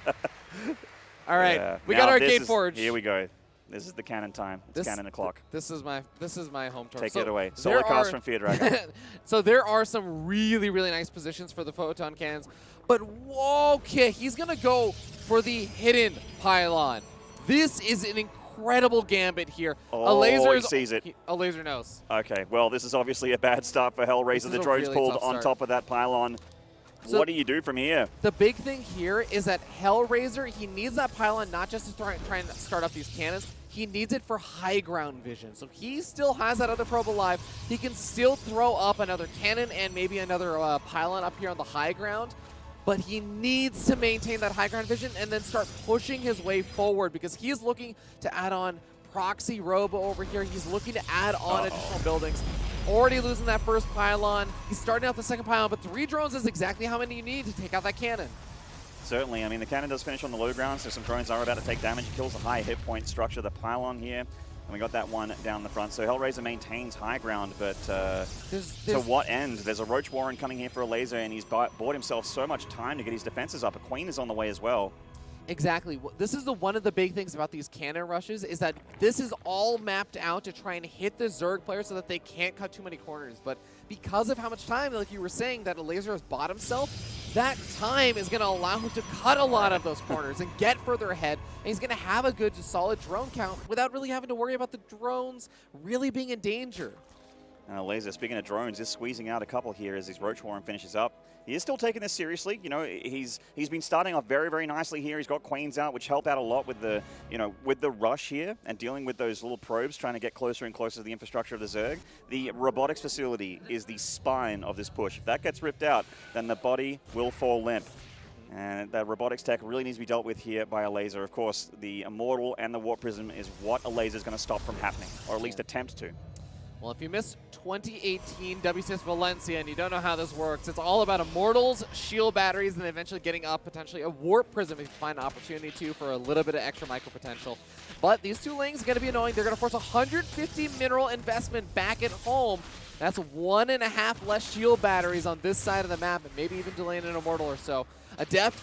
All right, we got Arcade Forge. Here we go. This is the cannon time. It's cannon o'clock. This is my home turf. Take it away. Solar cast from Fear Dragon. So there are some really, really nice positions for the photon cannons, but okay, he's gonna go for the hidden pylon. This is an incredible gambit here. Oh, he sees it. Elazer knows. Okay, well, this is obviously a bad start for HellraiseR. The drone's really pulled on top of that pylon. So what do you do from here? The big thing here is that HellraiseR, he needs that pylon not just to try and start up these cannons, he needs it for high ground vision. So he still has that other probe alive. He can still throw up another cannon and maybe another pylon up here on the high ground. but he needs to maintain that high ground vision and then start pushing his way forward because he is looking to add on Proxy Robo over here. He's looking to add on additional buildings. Already losing that first pylon. He's starting out the second pylon, but 3 drones is exactly how many you need to take out that cannon. Certainly. I mean, the cannon does finish on the low ground, so some drones are about to take damage. It kills the high hit point structure, the pylon here. And we got that one down the front. So HellraiseR maintains high ground, but to what end? There's a Roach Warren coming here for Elazer, and he's bought himself so much time to get his defenses up. A Queen is on the way as well. Exactly. This is one of the big things about these cannon rushes is that this is all mapped out to try and hit the Zerg player so that they can't cut too many corners. But because of how much time, like you were saying, that Elazer has bought himself, that time is going to allow him to cut a lot of those corners and get further ahead. And he's going to have a good, solid drone count without really having to worry about the drones really being in danger. Elazer, speaking of drones, is squeezing out a couple here as his Roach Warren finishes up. He is still taking this seriously. You know, he's been starting off very, very nicely here. He's got Queens out, which help out a lot with the, with the rush here and dealing with those little probes trying to get closer and closer to the infrastructure of the Zerg. The robotics facility is the spine of this push. If that gets ripped out, then the body will fall limp. And that robotics tech really needs to be dealt with here by Elazer. Of course, the Immortal and the Warp Prism is what Elazer is going to stop from happening, or at least attempt to. Well, if you missed 2018 WCS Valencia and you don't know how this works, it's all about Immortals, shield batteries, and eventually getting up potentially a Warp Prism if you find an opportunity to for a little bit of extra micro potential. But these 2 lanes are going to be annoying. They're going to force 150 mineral investment back at home. That's 1.5 less shield batteries on this side of the map, and maybe even delaying an Immortal or so. Adept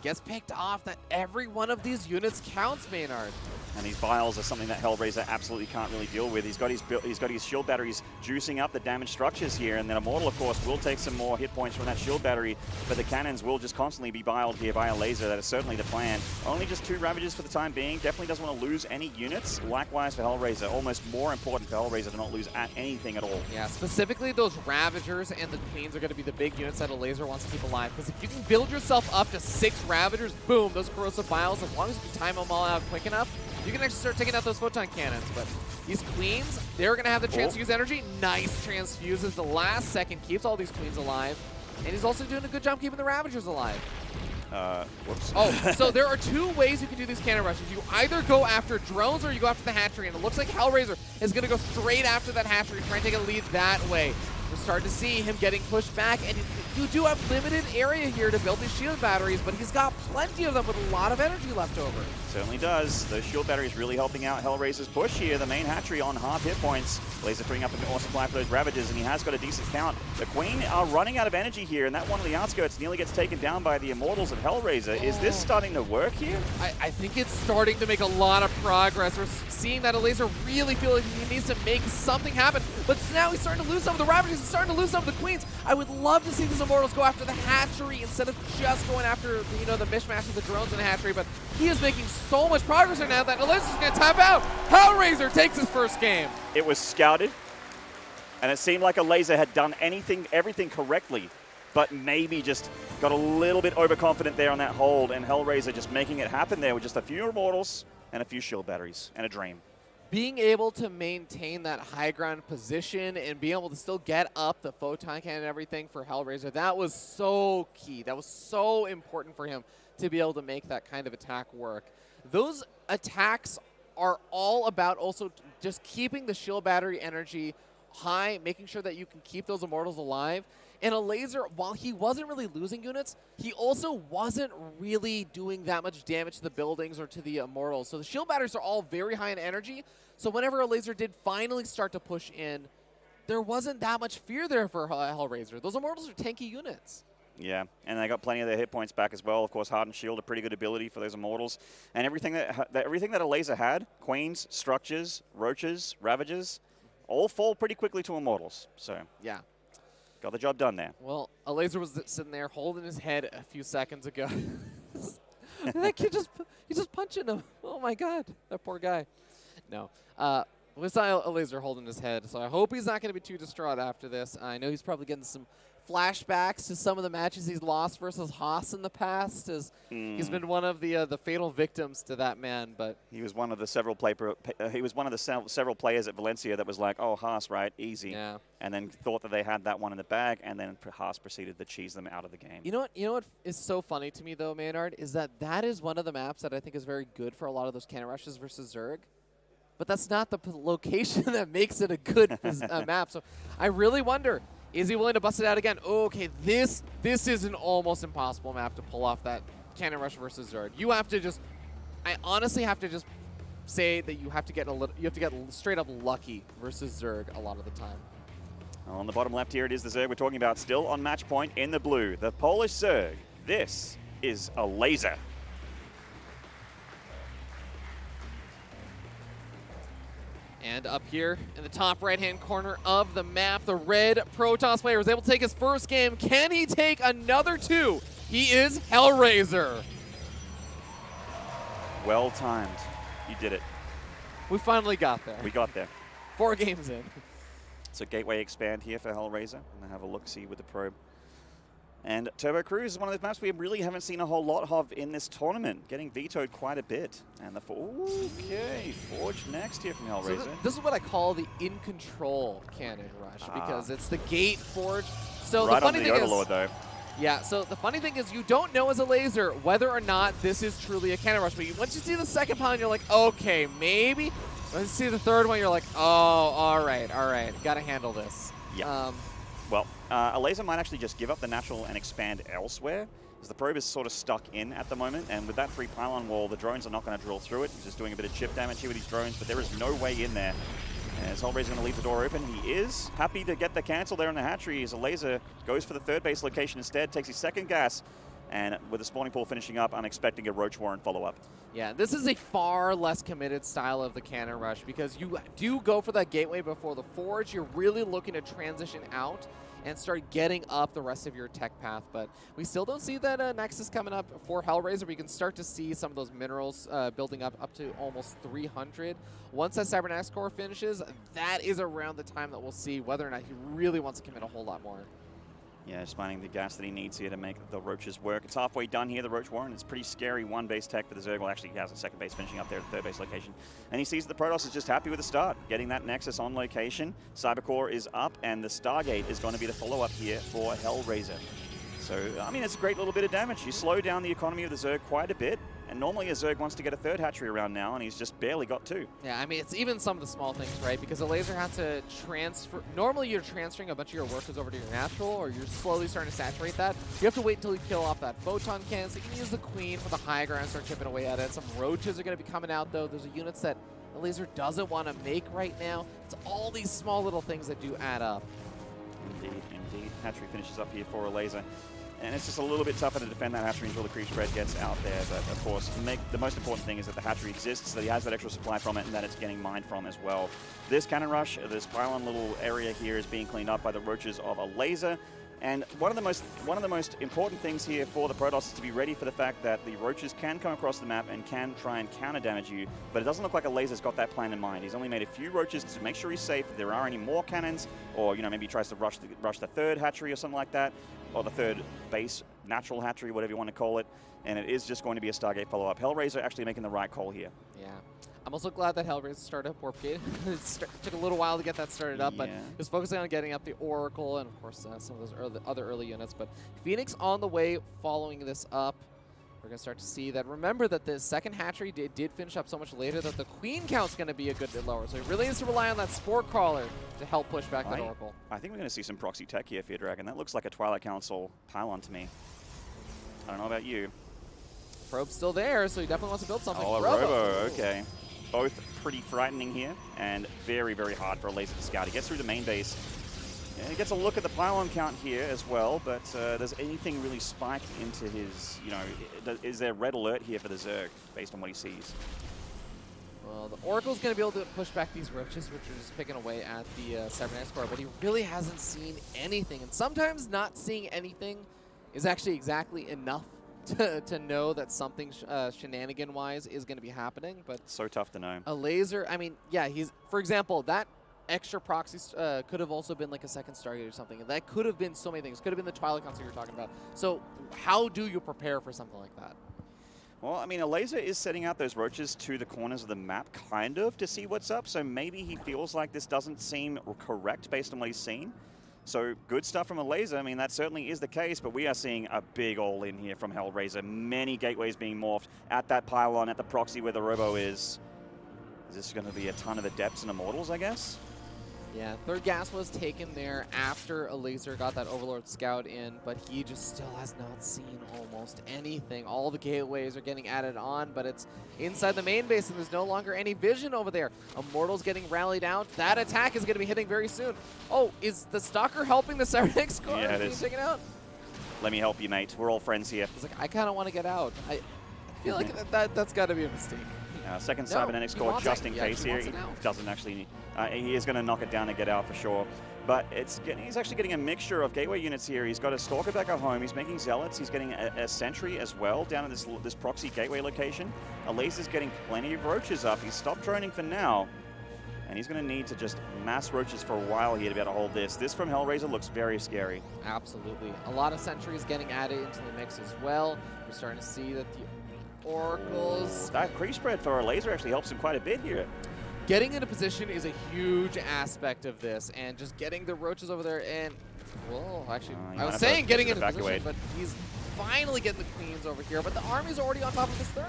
gets picked off. That every one of these units counts, Maynard. And these vials are something that HellraiseR absolutely can't really deal with. He's got his shield batteries juicing up the damaged structures here, and then Immortal, of course, will take some more hit points from that shield battery, but the cannons will just constantly be biled here by Elazer. That is certainly the plan. Only just 2 Ravages for the time being. Definitely doesn't want to lose any units. Likewise for HellraiseR. Almost more important for HellraiseR to not lose at anything at all. Yeah, specifically those Ravagers and the Queens are going to be the big units that Elazer wants to keep alive, because if you can build yourself up to 6 Ravagers, boom, those corrosive vials, as long as you can time them all out quick enough, you can actually start taking out those photon cannons. But these Queens, they're going to have the chance to use energy. Nice transfuses. The last second keeps all these Queens alive. And he's also doing a good job keeping the Ravagers alive. Whoops. Oh, so there are 2 ways you can do these cannon rushes. You either go after drones or you go after the hatchery. And it looks like HellraiseR is going to go straight after that hatchery, trying to take a lead that way. We're starting to see him getting pushed back, and you do have limited area here to build these shield batteries, but he's got plenty of them with a lot of energy left over. Certainly does. Those shield batteries really helping out HellraiseR's push here. The main hatchery on half hit points. Elazer freeing up a more supply for those Ravages, and he has got a decent count. The Queen are running out of energy here, and that one on the outskirts nearly gets taken down by the Immortals of HellraiseR. Is this starting to work here? I think it's starting to make a lot of progress. We're seeing that Elazer really feel like he needs to make something happen, but now he's starting to lose some of the Ravages. He's starting to lose some of the Queens. I would love to see these Immortals go after the hatchery instead of just going after the mishmash of the drones in the hatchery, but he is making so much progress right now that Elazer's going to tap out. HellraiseR takes his first game. It was scouted, and it seemed like Elazer had done everything correctly, but maybe just got a little bit overconfident there on that hold, and HellraiseR just making it happen there with just a few Immortals and a few shield batteries and a Dream. Being able to maintain that high ground position and being able to still get up the photon cannon and everything for HellraiseR, that was so key. That was so important for him to be able to make that kind of attack work. Those attacks are all about also just keeping the shield battery energy high, making sure that you can keep those Immortals alive. And Elazer, while he wasn't really losing units, he also wasn't really doing that much damage to the buildings or to the Immortals. So the shield batteries are all very high in energy. So whenever Elazer did finally start to push in, there wasn't that much fear there for HellraiseR. Those Immortals are tanky units. Yeah, and they got plenty of their hit points back as well. Of course, Hardened Shield, a pretty good ability for those Immortals. And everything that Elazer had, Queens, Structures, Roaches, Ravages, all fall pretty quickly to Immortals. So yeah. Got the job done there. Well, Elazer was sitting there holding his head a few seconds ago. That kid he's just punching him. Oh my God, that poor guy. No, we saw Elazer holding his head, so I hope he's not going to be too distraught after this. I know he's probably getting some flashbacks to some of the matches he's lost versus Haas in the past. As he's been one of the fatal victims to that man. But he was one of the several several players at Valencia that was like, oh, Haas, right, easy. Yeah. And then thought that they had that one in the bag, and then Haas proceeded to cheese them out of the game. You know what is so funny to me, though, Maynard, is that is one of the maps that I think is very good for a lot of those cannon rushes versus Zerg. But that's not the location that makes it a good map. So I really wonder, is he willing to bust it out again? Oh, okay, this is an almost impossible map to pull off that cannon rush versus Zerg. You have to just, I honestly have to just say that you have to get straight up lucky versus Zerg a lot of the time. On the bottom left here, it is the Zerg we're talking about, still on match point in the blue. The Polish Zerg. This is Elazer. And up here in the top right-hand corner of the map, the red Protoss player was able to take his first game. Can he take another 2? He is HellraiseR. Well timed. You did it. We finally got there. We got there. 4 games in. So Gateway expand here for HellraiseR. And have a look-see with the probe. And Turbo Cruise is one of those maps we really haven't seen a whole lot of in this tournament, getting vetoed quite a bit. And the okay, Forge next here from HellraiseR. So this is what I call the in control cannon rush because it's the gate Forge. So right the funny on the thing Overlord, is, though. Yeah, so the funny thing is you don't know as a laser whether or not this is truly a cannon rush. But once you see the second pylon, you're like, okay, maybe. Once you see the third one, you're like, oh, all right, got to handle this. Yeah. Well, Elazer might actually just give up the natural and expand elsewhere, because the probe is sort of stuck in at the moment, and with that 3 pylon wall, the drones are not going to drill through it. He's just doing a bit of chip damage here with these drones, but there is no way in there. As HellraiseR going to leave the door open, he is happy to get the cancel there in the hatchery as Elazer goes for the third base location instead, takes his second gas, and with the spawning pool finishing up, I'm expecting a Roach Warren follow-up. Yeah, this is a far less committed style of the cannon rush because you do go for that gateway before the Forge. You're really looking to transition out and start getting up the rest of your tech path. But we still don't see that Nexus coming up for HellraiseR. We can start to see some of those minerals building up to almost 300. Once that Cybernetics core finishes, that is around the time that we'll see whether or not he really wants to commit a whole lot more. Yeah, just finding the gas that he needs here to make the Roaches work. It's halfway done here, the Roach Warren. It's pretty scary one base tech for the Zerg. Well, actually, he has a second base finishing up there at the third base location. And he sees that the Protoss is just happy with the start, getting that Nexus on location. Cybercore is up, and the Stargate is going to be the follow-up here for HellraiseR. So, I mean, it's a great little bit of damage. You slow down the economy of the Zerg quite a bit. And normally a Zerg wants to get a third hatchery around now, and he's just barely got 2. Yeah, I mean, it's even some of the small things, right? Because a laser has to transfer. Normally, you're transferring a bunch of your workers over to your natural, or you're slowly starting to saturate that. You have to wait until you kill off that photon cannon, so you can use the Queen for the high ground and start chipping away at it. Some Roaches are going to be coming out, though. There's units that the laser doesn't want to make right now. It's all these small little things that do add up. Indeed, indeed. Hatchery finishes up here for Elazer. And it's just a little bit tougher to defend that hatchery until the creep spread gets out there. But of course, the most important thing is that the hatchery exists, that he has that extra supply from it, and that it's getting mined from as well. This cannon rush, this pylon little area here is being cleaned up by the Roaches of Elazer. And one of the most important things here for the Protoss is to be ready for the fact that the Roaches can come across the map and can try and counter damage you, but it doesn't look like Elazer's got that plan in mind. He's only made a few Roaches to make sure he's safe. If there are any more cannons, or maybe he tries to rush the third hatchery or something like that, or the third base natural hatchery, whatever you want to call it, and it is just going to be a Stargate follow-up. HellraiseR actually making the right call here. Yeah. I'm also glad that HellraiseR started up Warp Gate. It took a little while to get that started up, but he was focusing on getting up the Oracle and, of course, some of those other early units. But Phoenix on the way following this up. We're going to start to see that. Remember that the second hatchery did finish up so much later that the Queen count's going to be a good bit lower. So he really needs to rely on that Spore Crawler to help push back that Oracle. I think we're going to see some proxy tech here, Fear Dragon. That looks like a Twilight Council pylon to me. I don't know about you. Probe's still there, so he definitely wants to build something. Oh, a Robo, okay. Both pretty frightening here, and very, very hard for Elazer to scout. He gets through the main base. And he gets a look at the pylon count here as well, but does anything really spike into his, is there red alert here for the Zerg based on what he sees? Well, the Oracle's going to be able to push back these Roaches, which are just picking away at the Cybernetics core, but he really hasn't seen anything. And sometimes not seeing anything is actually exactly enough to know that something shenanigan-wise is going to be happening. But so tough to know. Elazer, I mean, yeah, for example, that extra proxies could have also been like a second Stargate or something. That could have been so many things. Could have been the Twilight Council you were talking about. So how do you prepare for something like that? Well, I mean, Elazer is setting out those roaches to the corners of the map, kind of, to see what's up. So maybe he feels like this doesn't seem correct based on what he's seen. So good stuff from Elazer. I mean, that certainly is the case, but we are seeing a big all-in here from HellraiseR. Many gateways being morphed at that pylon, at the proxy where the Robo is. Is this going to be a ton of Adepts and Immortals, I guess? Yeah, third gas was taken there after Elazer got that Overlord Scout in, but he just still has not seen almost anything. All the gateways are getting added on, but it's inside the main base, and there's no longer any vision over there. Immortals getting rallied out. That attack is going to be hitting very soon. Oh, is the Stalker helping the Cybernetic squad? Yeah, it is. Taken out? Let me help you, mate. We're all friends here. He's like, I kind of want to get out. I feel like that's got to be a mistake. Second No, Cybernetic he score wants just it. in He case actually here. wants He it out. doesn't actually. He is going to knock it down and get out for sure. But he's actually getting a mixture of gateway units here. He's got a Stalker back at home. He's making Zealots. He's getting a Sentry as well down at this proxy gateway location. Elazer's getting plenty of roaches up. He's stopped droning for now. And he's going to need to just mass roaches for a while here to be able to hold this. This from HellraiseR looks very scary. Absolutely. A lot of sentries getting added into the mix as well. We're starting to see that the Oracles... That creep spread for Elazer actually helps him quite a bit here. Getting into position is a huge aspect of this, and just getting the roaches over there and... Whoa, actually, I was saying getting into position, but he's finally getting the queens over here, but the army's already on top of his third.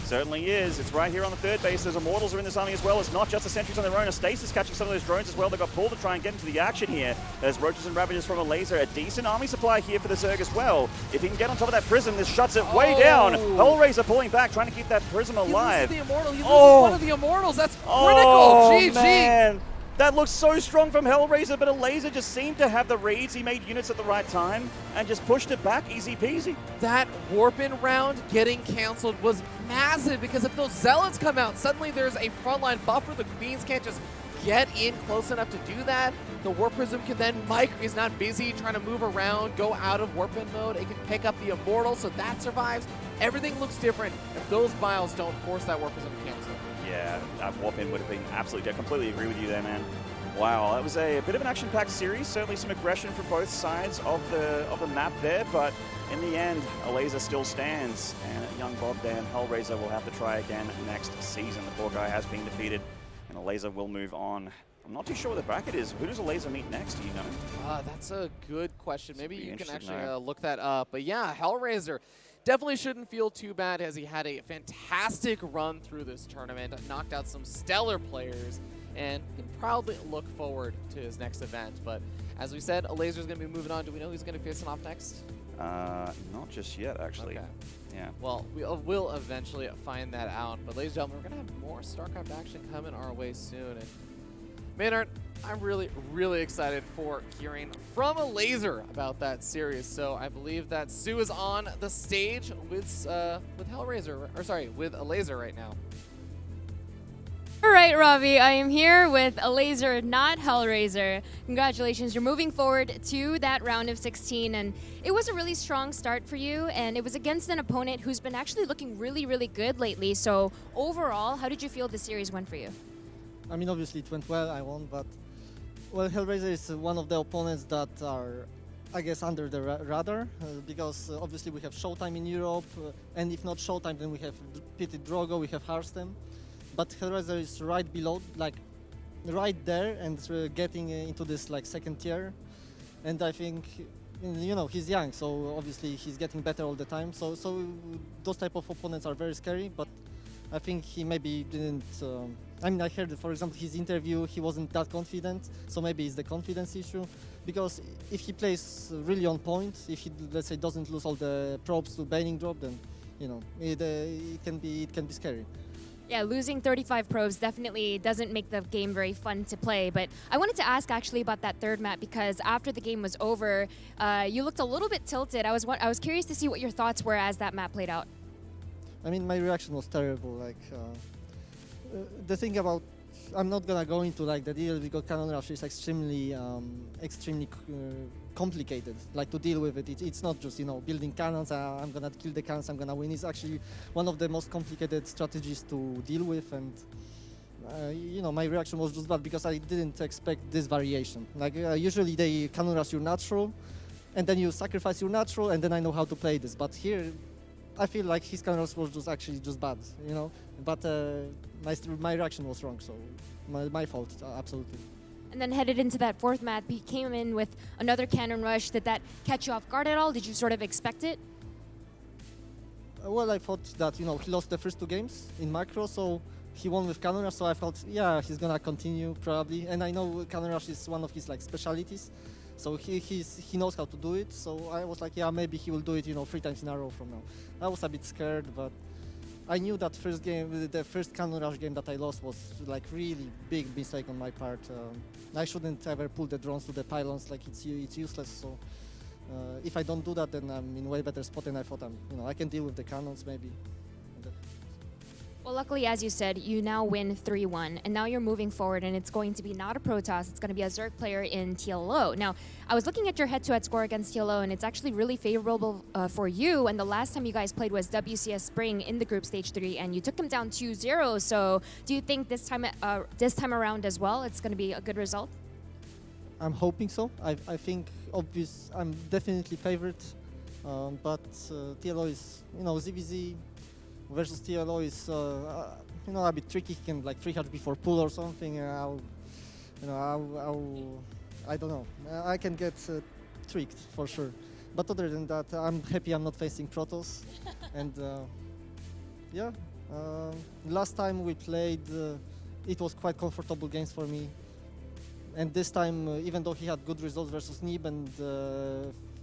Certainly is. It's right here on the third base. Those Immortals are in this army as well. It's not just the sentries on their own. Stasis catching some of those drones as well. They got pulled to try and get into the action here. There's Roaches and Ravagers from Elazer. A decent army supply here for the Zerg as well. If he can get on top of that Prism, this shuts it way down. HellraiseR pulling back, trying to keep that Prism alive. He loses the Immortal. He loses one of the Immortals. That's critical. GG. Man. That looks so strong from HellraiseR, but Elazer just seemed to have the reads. He made units at the right time and just pushed it back easy peasy. That warp-in round getting canceled was massive because if those Zealots come out, suddenly there's a frontline buffer. The Queens can't just get in close enough to do that. The Warp Prism can then, Mike is not busy trying to move around, go out of warp-in mode. It can pick up the Immortal, so that survives. Everything looks different if those Biles don't force that Warp Prism to cancel. Yeah, that warp-in would have been absolutely... I completely agree with you there, man. Wow, that was a bit of an action-packed series. Certainly some aggression from both sides of the map there, but in the end, Elazer still stands, and young Bob there and HellraiseR will have to try again next season. The poor guy has been defeated, and Elazer will move on. I'm not too sure what the bracket is. Who does Elazer meet next? Do you know? That's a good question. Maybe you can actually to look that up. But yeah, HellraiseR definitely shouldn't feel too bad as he had a fantastic run through this tournament, knocked out some stellar players, and can proudly look forward to his next event. But as we said, Elazer's going to be moving on. Do we know who's going to be facing off next? Not just yet, actually. Okay. Yeah. Well, we'll eventually find that out. But ladies and gentlemen, we're going to have more StarCraft action coming our way soon. And Maynard, I'm really, really excited for hearing from Elazer about that series. So I believe that Sue is on the stage with HellraiseR, or sorry, with Elazer right now. All right, Ravi, I am here with Elazer, not HellraiseR. Congratulations, you're moving forward to that round of 16, and it was a really strong start for you, and it was against an opponent who's been actually looking really, really good lately. So overall, how did you feel the series went for you? I mean, obviously it went well, I won, but well, HellraiseR is one of the opponents that are, I guess, under the radar, because obviously we have Showtime in Europe, and if not Showtime, then we have Pity Drogo, we have Hearthstone, but HellraiseR is right below, like right there, and getting into this like second tier, and I think, you know, he's young, so obviously he's getting better all the time, so those type of opponents are very scary, but I think he maybe didn't. I mean, I heard, for example, his interview, he wasn't that confident, so maybe it's the confidence issue. Because if he plays really on point, if he, let's say, doesn't lose all the probes to Baning Drop, then, you know, it can be scary. Yeah, losing 35 probes definitely doesn't make the game very fun to play. But I wanted to ask actually about that third map, because after the game was over, you looked a little bit tilted. I was curious to see what your thoughts were as that map played out. I mean, my reaction was terrible. Like, the thing about, I'm not gonna go into like the deal because Cannon Rush is extremely complicated. Like to deal with it, it's not just, you know, building cannons. I'm gonna kill the cannons, I'm gonna win. It's actually one of the most complicated strategies to deal with, and you know, my reaction was just bad because I didn't expect this variation. Like usually they cannon rush your natural, and then you sacrifice your natural, and then I know how to play this. But here, I feel like his cannon rush was just actually just bad, you know. But my reaction was wrong, so my fault, absolutely. And then headed into that fourth map, he came in with another cannon rush. Did that catch you off guard at all? Did you sort of expect it? Well, I thought that, you know, he lost the first 2 games in macro, so he won with cannon rush, so I thought, yeah, he's gonna continue probably. And I know cannon rush is one of his like specialties, so he knows how to do it. So I was like, yeah, maybe he will do it, you know, 3 times in a row from now. I was a bit scared, but I knew that first game, the first cannon rush game that I lost was like really big mistake on my part. I shouldn't ever pull the drones to the pylons, like it's useless. So if I don't do that, then I'm in way better spot, and I thought I can deal with the cannons maybe. Well, luckily, as you said, you now win 3-1, and now you're moving forward, and it's going to be not a Protoss, it's going to be a Zerg player in TLO. Now, I was looking at your head-to-head score against TLO, and it's actually really favorable for you, and the last time you guys played was WCS Spring in the group stage 3, and you took them down 2-0, so do you think this time around as well, it's going to be a good result? I'm hoping so. I think I'm definitely favored, but TLO is, ZVZ versus TLO is, a bit tricky. He can like 300 before pull or something. I don't know. I can get tricked for sure. But other than that, I'm happy I'm not facing Protoss. And last time we played, it was quite comfortable games for me. And this time, even though he had good results versus Nib and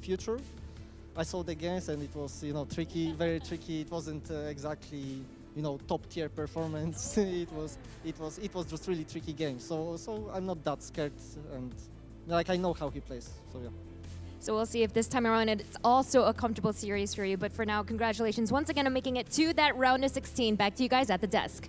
Future, I saw the games and it was, tricky, very tricky. It wasn't exactly, top tier performance. it was just really tricky game. So I'm not that scared, and I know how he plays. So yeah. So we'll see if this time around it's also a comfortable series for you. But for now, congratulations once again on making it to that round of 16. Back to you guys at the desk.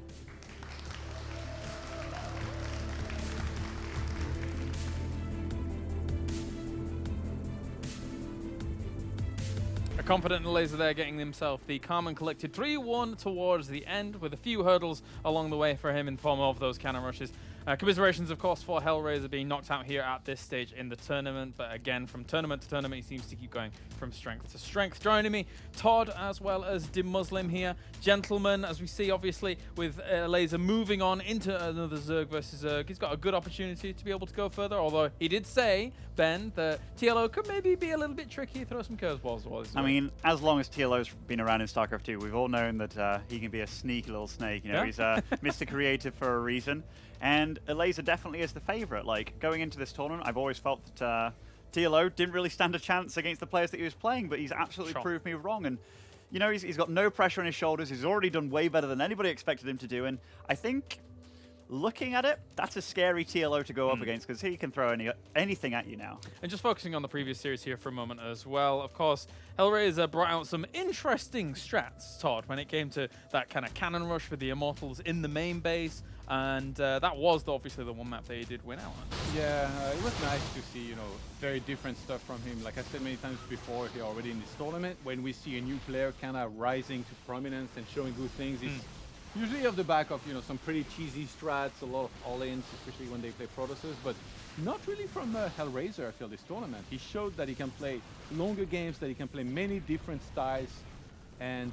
Confident Elazer there, getting himself the calm and collected 3-1 towards the end, with a few hurdles along the way for him in form of those cannon rushes. Commiserations, of course, for HellraiseR being knocked out here at this stage in the tournament, but again, from tournament to tournament, he seems to keep going from strength to strength. Joining me, Todd, as well as Dim Muslim here. Gentlemen, as we see, obviously, with Elazer moving on into another Zerg versus Zerg, he's got a good opportunity to be able to go further, although he did say, Ben, that TLO could maybe be a little bit tricky, throw some curveballs. I mean, as long as TLO's been around in StarCraft 2, we've all known that he can be a sneaky little snake. He's Mr. Creative for a reason. And Elazer definitely is the favorite. Like, going into this tournament, I've always felt that TLO didn't really stand a chance against the players that he was playing, but he's absolutely proved me wrong. And, he's got no pressure on his shoulders. He's already done way better than anybody expected him to do. And I think, looking at it, that's a scary TLO to go up against, because he can throw anything at you now. And just focusing on the previous series here for a moment as well, of course, HellraiseR brought out some interesting strats, Todd, when it came to that kind of cannon rush for the Immortals in the main base. And that was obviously the one map that he did win out on. Yeah, it was nice to see, very different stuff from him. Like I said many times before here already in this tournament, when we see a new player kind of rising to prominence and showing good things, it's usually off the back of, some pretty cheesy strats, a lot of all-ins, especially when they play Protosses, but not really from HellraiseR, I feel, this tournament. He showed that he can play longer games, that he can play many different styles and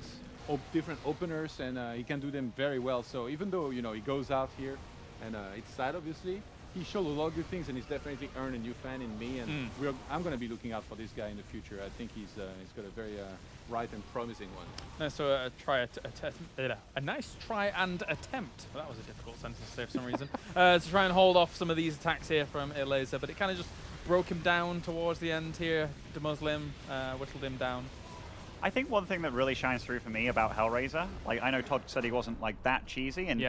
different openers, and he can do them very well. So even though, he goes out here and it's sad, obviously, he showed a lot of good things, and he's definitely earned a new fan in me, and I'm going to be looking out for this guy in the future. I think he's got a very bright and promising one. So a nice try and attempt. Well, that was a difficult sentence to say for some reason. To try and hold off some of these attacks here from Elazer, but it kind of just broke him down towards the end here. The Muslim whittled him down. I think one thing that really shines through for me about HellraiseR, like I know Todd said he wasn't like that cheesy, and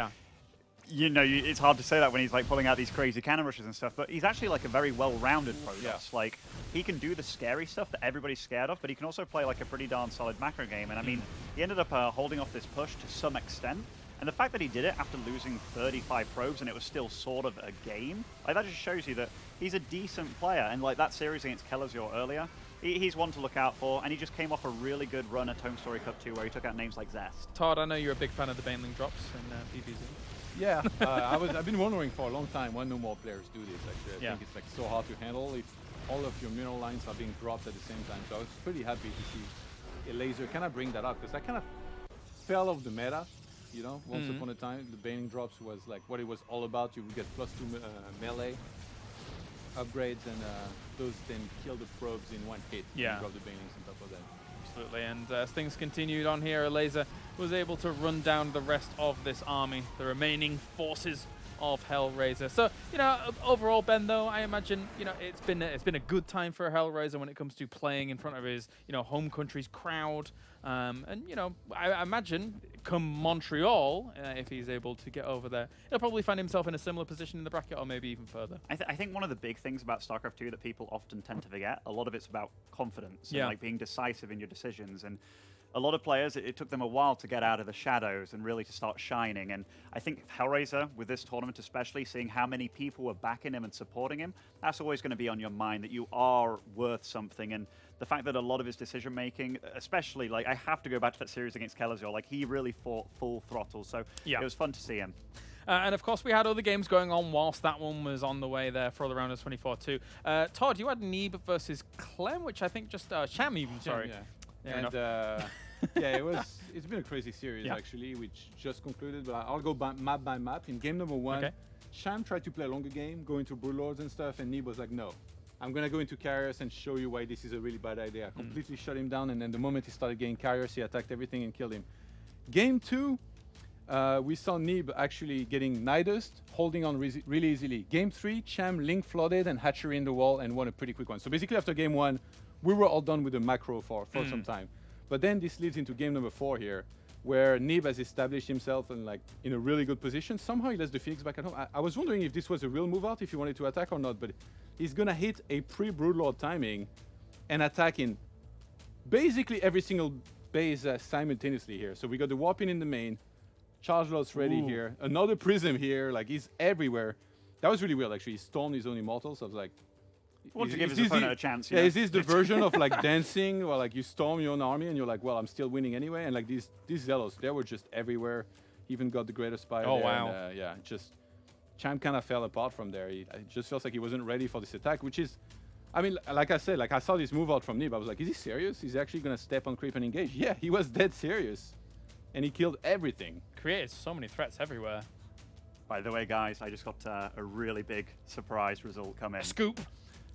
it's hard to say that when he's like pulling out these crazy cannon rushes and stuff, but he's actually like a very well-rounded Protoss. Yeah. Like, he can do the scary stuff that everybody's scared of, but he can also play like a pretty darn solid macro game. And I mean, he ended up holding off this push to some extent. And the fact that he did it after losing 35 probes and it was still sort of a game, like that just shows you that he's a decent player. And like that series against Elazer earlier, he's one to look out for, and he just came off a really good run at Home Story Cup 2 where he took out names like Zest. Todd, I know you're a big fan of the Baneling drops in PvZ. Yeah, I've been wondering for a long time why no more players do this. Actually, I think it's like so hard to handle if all of your mineral lines are being dropped at the same time. So I was pretty happy to see Elazer kind of bring that up, because that kind of fell off the meta. You know, once upon a time, the Baneling drops was like what it was all about. You would get +2 melee upgrades, and those then kill the probes in one hit. Yeah. And drop the Banelings on top of that. Absolutely, and as things continued on here, Elazer was able to run down the rest of this army, the remaining forces of HellraiseR. So, you know, overall, Ben, though, I imagine, you know, it's been a good time for HellraiseR when it comes to playing in front of his, you know, home country's crowd. And, you know, I imagine come Montreal, if he's able to get over there, he'll probably find himself in a similar position in the bracket, or maybe even further. I think one of the big things about StarCraft 2 that people often tend to forget, a lot of it's about confidence and like being decisive in your decisions. And a lot of players, it took them a while to get out of the shadows and really to start shining. And I think HellraiseR, with this tournament especially, seeing how many people were backing him and supporting him, that's always going to be on your mind, that you are worth something. And the fact that a lot of his decision-making, especially, like, I have to go back to that series against Elazer, like, he really fought full throttle. So it was fun to see him. And of course, we had other games going on whilst that one was on the way there for the round of 24 too. Todd, you had Neeb versus Clem, which I think just Sham even, sorry. Yeah. And yeah, it's been a crazy series actually, which just concluded. But I'll go map by map. In game number 1, Sham tried to play a longer game, go into Broodlords and stuff, and Neeb was like, no, I'm gonna go into Carriers and show you why this is a really bad idea. I completely shut him down, and then the moment he started getting Carriers, he attacked everything and killed him. Game 2, we saw Neeb actually getting Nidust, holding on really easily. Game 3, Cham Link flooded and Hatchery in the wall and won a pretty quick one. So basically after game 1, we were all done with the macro for some time. But then this leads into game number 4 here, where Neeb has established himself and like in a really good position. Somehow he lets the Phoenix back at home. I was wondering if this was a real move out, if he wanted to attack or not, but he's gonna hit a pre-Broodlord timing and attack in basically every single base simultaneously here. So we got the Warping in the main, Charge Lords ready here, another Prism here, like he's everywhere. That was really weird actually. He stormed his own Immortals. I was like, Want to give his opponent a chance. Yeah, is this the version of like dancing, or like you storm your own army and you're like, well, I'm still winning anyway? And like these Zealots, they were just everywhere. He even got the Greater Spire. Oh, there, wow. And, yeah, just Cham kind of fell apart from there. It just feels like he wasn't ready for this attack, which is, I mean, like I said, like I saw this move out from Neeb. I was like, is he serious? Is he actually going to step on creep and engage? Yeah, he was dead serious. And he killed everything. Created so many threats everywhere. By the way, guys, I just got a really big surprise result come in. Scoop.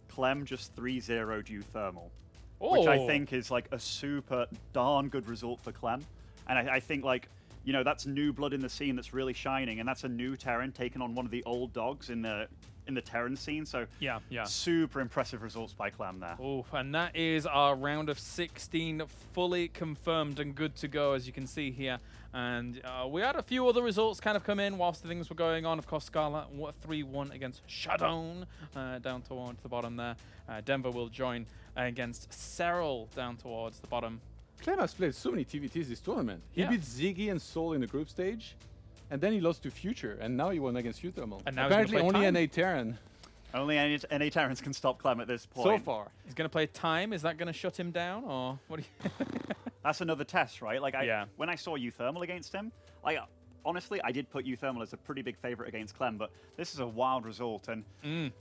Clem just 3-0'd you Thermal, which I think is like a super darn good result for Clem. And I think, like, you know, that's new blood in the scene that's really shining, and that's a new Terran taking on one of the old dogs in the Terran scene. So yeah, super impressive results by Clem there. Oh, and that is our round of 16 fully confirmed and good to go, as you can see here. And we had a few other results kind of come in whilst the things were going on. Of course, Scarlet 3-1 against Shadowne down towards the bottom there. Denver will join against Serral down towards the bottom. Clem has played so many TVTs this tournament. He beat Ziggy and Soul in the group stage, and then he lost to Future, and now he won against Futhermal. And now apparently only an an A Terran. Only NA Terrans can stop Clem at this point. So far. He's going to play Time. Is that going to shut him down, or what do you... That's another test, right? Like, when I saw Uthermal against him, like, honestly, I did put Uthermal as a pretty big favorite against Clem, but this is a wild result, and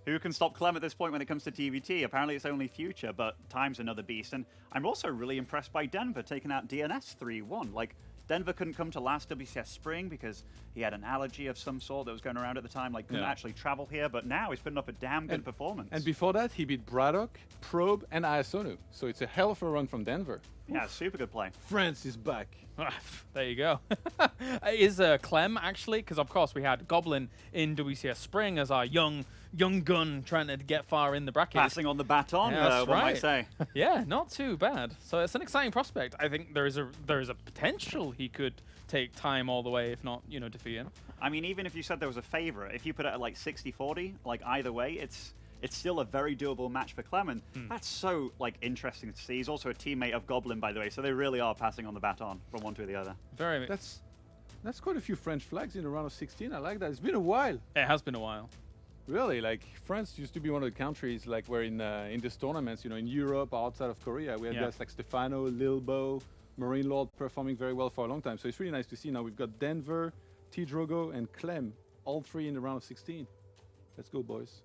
who can stop Clem at this point when it comes to TVT? Apparently it's only Future, but Time's another beast, and I'm also really impressed by Denver taking out DNS 3-1. Like, Denver couldn't come to last WCS Spring because he had an allergy of some sort that was going around at the time, like couldn't actually travel here, but now he's putting up a damn good performance. And before that, he beat Braddock, Probe, and Iasonu. So it's a hell of a run from Denver. Yeah, super good play. France is back. There you go. Is Clem actually, because of course we had Goblin in WCS Spring as our young gun trying to get far in the bracket. Passing on the baton, one might say. Yeah, not too bad. So it's an exciting prospect. I think there is a potential he could take Time all the way, if not, you know, defeat him. I mean, even if you said there was a favorite, if you put it at like 60-40, like either way, it's still a very doable match for Clem, and that's so like interesting to see. He's also a teammate of Goblin, by the way, so they really are passing on the baton from one to the other. Very. That's quite a few French flags in the round of 16. I like that. It's been a while. It has been a while. Really, like France used to be one of the countries like where in this tournaments, you know, in Europe, outside of Korea, we had guys like Stefano, Lilbo, Marine Lord performing very well for a long time. So it's really nice to see now we've got Denver, T. Drogo, and Clem, all three in the round of 16. Let's go, boys.